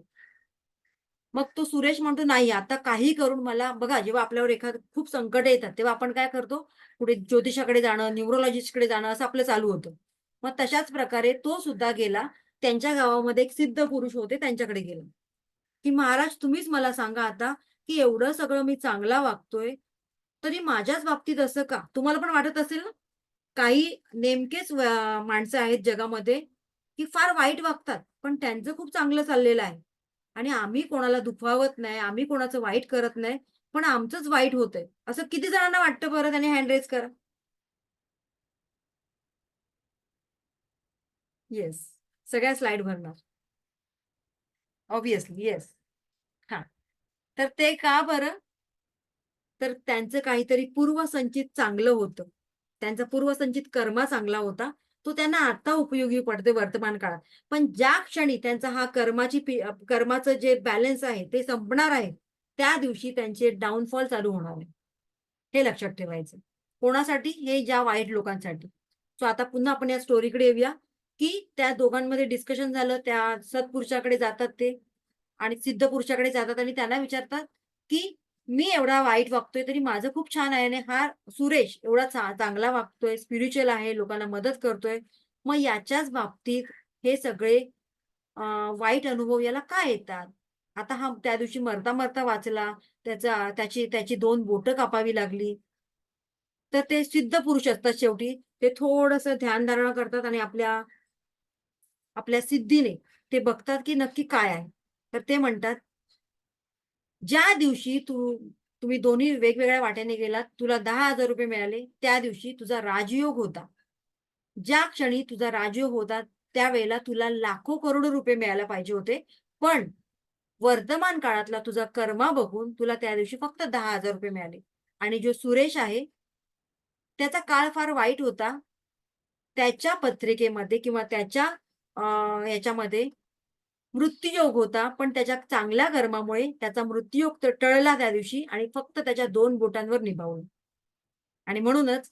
मग तो सुरेश म्हणतो, "नाही, आता काही करून मला." बघा, जेव्हा आपल्यावर एखादं खूप संकट येतात, तेव्हा आपण काय करतो? कुठे ज्योतिषाकडे जाणं, न्यूरोलॉजिस्टकडे जाणं असं आपलं चालू होतं. मग तशाच प्रकारे तो सुद्धा गेला. त्यांच्या गावामध्ये एक सिद्ध पुरुष होते, त्यांच्याकडे गेला, की "महाराज, तुम्हीच मला सांगा आता, की एवढं सगळं मी चांगला वागतोय, तरी माझ्याच बाबतीत असं का?" तुम्हाला पण वाटत असेल ना? काही नेमकेच माणसं आहेत जगामध्ये, की फार वाईट वागतात, पण त्यांचं खूप चांगलं चाललेलं आहे. आणि आम्ही कोणाला दुखावत नाही, आम्ही कोणाचं वाईट करत नाही, पण आमचंच वाईट होतंय. असं किती जणांना वाटतं बरं? त्यांनी हँड रेज करा. येस. सगळ्या स्लाईड भरणार. Obviously yes. हां. तर ते का बरं? तर त्यांचं काहीतरी पूर्वसंचित चांगलं होतं. त्यांचा पूर्वसंचित कर्मा चांगला होता. तो त्यांना आता उपयोगी पडते वर्तमान काळात. पण ज्या क्षणी त्यांचा हा कर्माचं जे बॅलन्स आहे ते संपणार आहे, त्या दिवशी त्यांचे डाउनफॉल चालू होणार आहे. हे लक्षात ठेवायचं. कोणासाठी? हे ज्या वाईट लोकांसाठी. सो आता पुन्हा आपण या स्टोरीकडे येऊया, की त्या दोघांमध्ये डिस्कशन झालं. त्या सत्पुरुषाकडे जातात ते आणि सिद्ध पुरुषाकडे जातात आणि त्याला विचारतात, की मी एवढा वाईट वागतोय तरी माझं खूप छान आहे आणि हा सुरेश एवढा चांगला वागतोय, स्पिरिच्युअल आहे, लोकांना मदत करतोय. मग याच्याच बाबतीत हे सगळे अ, वाईट अनुभव याला का येतात? आता हा त्या दिवशी मरता-मरता वाचला. त्याची त्याची 2 बोटं कापावी लागली. तर ते सिद्ध पुरुष असतात शेवटी. ते थोडंसं ध्यानधारणा करतात आणि आपल्या आपल्या सिद्धीने ते बघतात, की नक्की काय आहे. तर ते म्हणतात, ज्या दिवशी तुम्ही दोन्ही वेगवेगळ्या वाटेने गेलात, तुला ₹10,000 मिळाले, त्या दिवशी तुझा राजयोग होता. ज्या क्षणी तुझा राजयोग होता, त्यावेळेला तुला लाखो करोडो रुपये मिळायला पाहिजे होते. पण वर्तमान काळातला तुझा कर्मा बघून तुला त्या दिवशी फक्त ₹10,000 मिळाले. आणि जो सुरेश आहे, त्याचा काळ फार वाईट होता. त्याच्या पत्रिकेमध्ये किंवा त्याच्या अ, ह्याच्यामध्ये मृत्यूयोग होता, पण त्याच्या चांगल्या कर्मामुळे त्याचा मृत्यूयोग टळला त्या दिवशी आणि फक्त त्याच्या 2 बोटांवर निभावलं. आणि म्हणूनच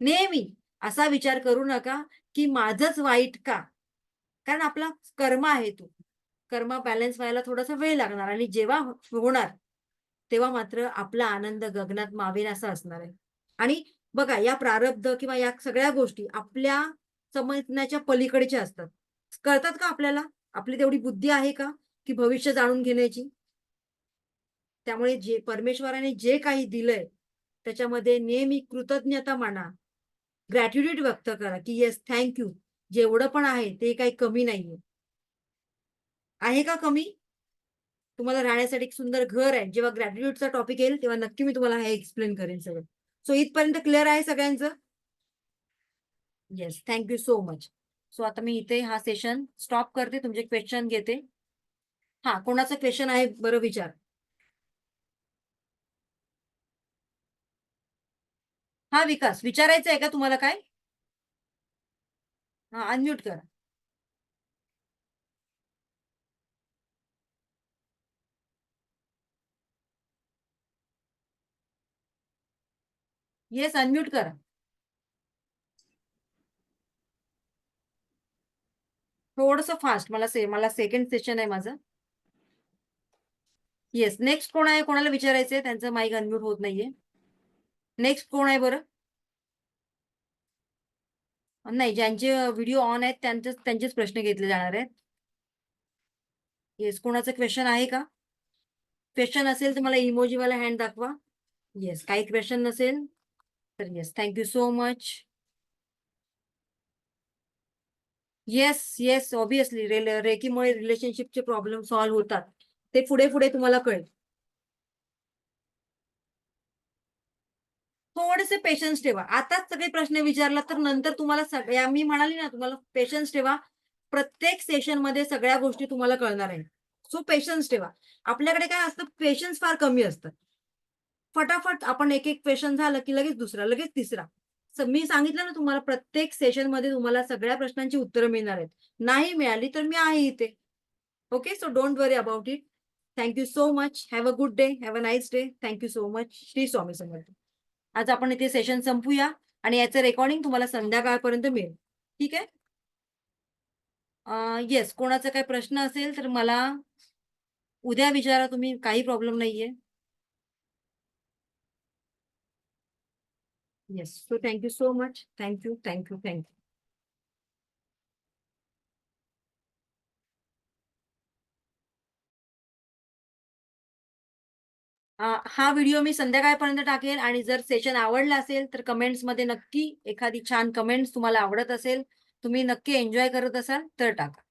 नेहमी असा विचार करू नका, की माझंच वाईट का? कारण आपला कर्म आहे तो. कर्म बॅलन्स व्हायला थोडासा वेळ लागणार आणि जेव्हा होणार, तेव्हा मात्र आपला आनंद गगनात मावेल असा असणार आहे. आणि बघा, या प्रारब्ध किंवा या सगळ्या गोष्टी आपल्या समजण्याच्या पलीकडच्या असतात. कळतात का आपल्याला? आपली तेवढी बुद्धी आहे का, की भविष्य जाणून घेण्याची? त्यामुळे परमेश्वराने जे काही दिलंय, त्याच्यामध्ये नेहमी कृतज्ञता माना. ग्रॅटिट्यूड व्यक्त करा की येस थँक्यू, जेवढं पण आहे ते काही कमी नाहीये. आहे का कमी? तुम्हाला राहण्यासाठी एक सुंदर घर आहे. जेव्हा ग्रॅटिट्यूडचा टॉपिक येईल तेव्हा नक्की मी तुम्हाला हे एक्सप्लेन करेन सगळं. सो इथपर्यंत क्लिअर आहे सगळ्यांचं? Yes, thank you so much. So आता मी इथे हा सेशन स्टॉप करते. तुमचे क्वेश्चन घेते. हा, कोणाचं क्वेश्चन आहे बरं विचार. हा विकास, विचारायचं आहे का तुम्हाला काय? हा, अनम्यूट करा. येस, अनम्यूट करा. थोडंसं फास्ट, मला सेकंड सेशन आहे माझं. येस, नेक्स्ट कोण आहे? कोणाला विचारायचंय? त्यांचं माईक अनम्यूट होत नाहीये. नेक्स्ट कोण आहे बरं? नाही, ज्यांचे व्हिडिओ ऑन आहेत त्यांचेच प्रश्न घेतले जाणार आहेत. येस, कोणाचं क्वेश्चन आहे का? क्वेश्चन असेल तर मला इमोजीवाला हँड दाखवा. येस, काही क्वेश्चन नसेल तर yes, thank you so much. Yes yes, obviously रेकीमुळे रिलेशनशिपचे प्रॉब्लेम सॉल्व्ह होतात. ते पुढे पुढे तुम्हाला कळेल. थोडेसे पेशन्स ठेवा. आताच सगळे प्रश्न विचारला तर नंतर तुम्हाला सगळ्या, मी म्हणाली ना तुम्हाला पेशन्स ठेवा. प्रत्येक सेशन मध्ये सगळ्या गोष्टी तुम्हाला कळणार आहेत. सो पेशन्स ठेवा. आपल्याकडे काय असतं, पेशन्स फार कमी असतं. फटाफट आपण एक क्वेश्चन झालं की लगेच दुसरा, लगेच तिसरा. मी सांगितलं ना तुम्हाला, प्रत्येक सेशन मध्ये तुम्हाला सगळ्या प्रश्नांची उत्तरं मिळणार आहेत. नाही मिळाली तर मी आहे इथे. Okay, so don't worry about it. Thank you so much. Have a good day. Have a nice day. Thank you so much. Shri Swami Samarth. आज आपण इथे सेशन संपूया आणि याचं रेकॉर्डिंग तुम्हाला संध्याकाळपर्यंत मिळेल. ठीक आहे? येस, कोणाचा काही प्रश्न असेल तर मला उद्या विचारा तुम्ही, काही प्रॉब्लेम नाहीये. Yes, so thank you so much. Thank you thank you thank you. हा व्हिडिओ मी संध्याकाळपर्यंत टाकेल आणि जर सेशन आवडला असेल तर कमेंट्समध्ये नक्की एखादी छान कमेंट्स, तुम्हाला आवडत असेल, तुम्ही नक्की एन्जॉय करत असाल तर टाका.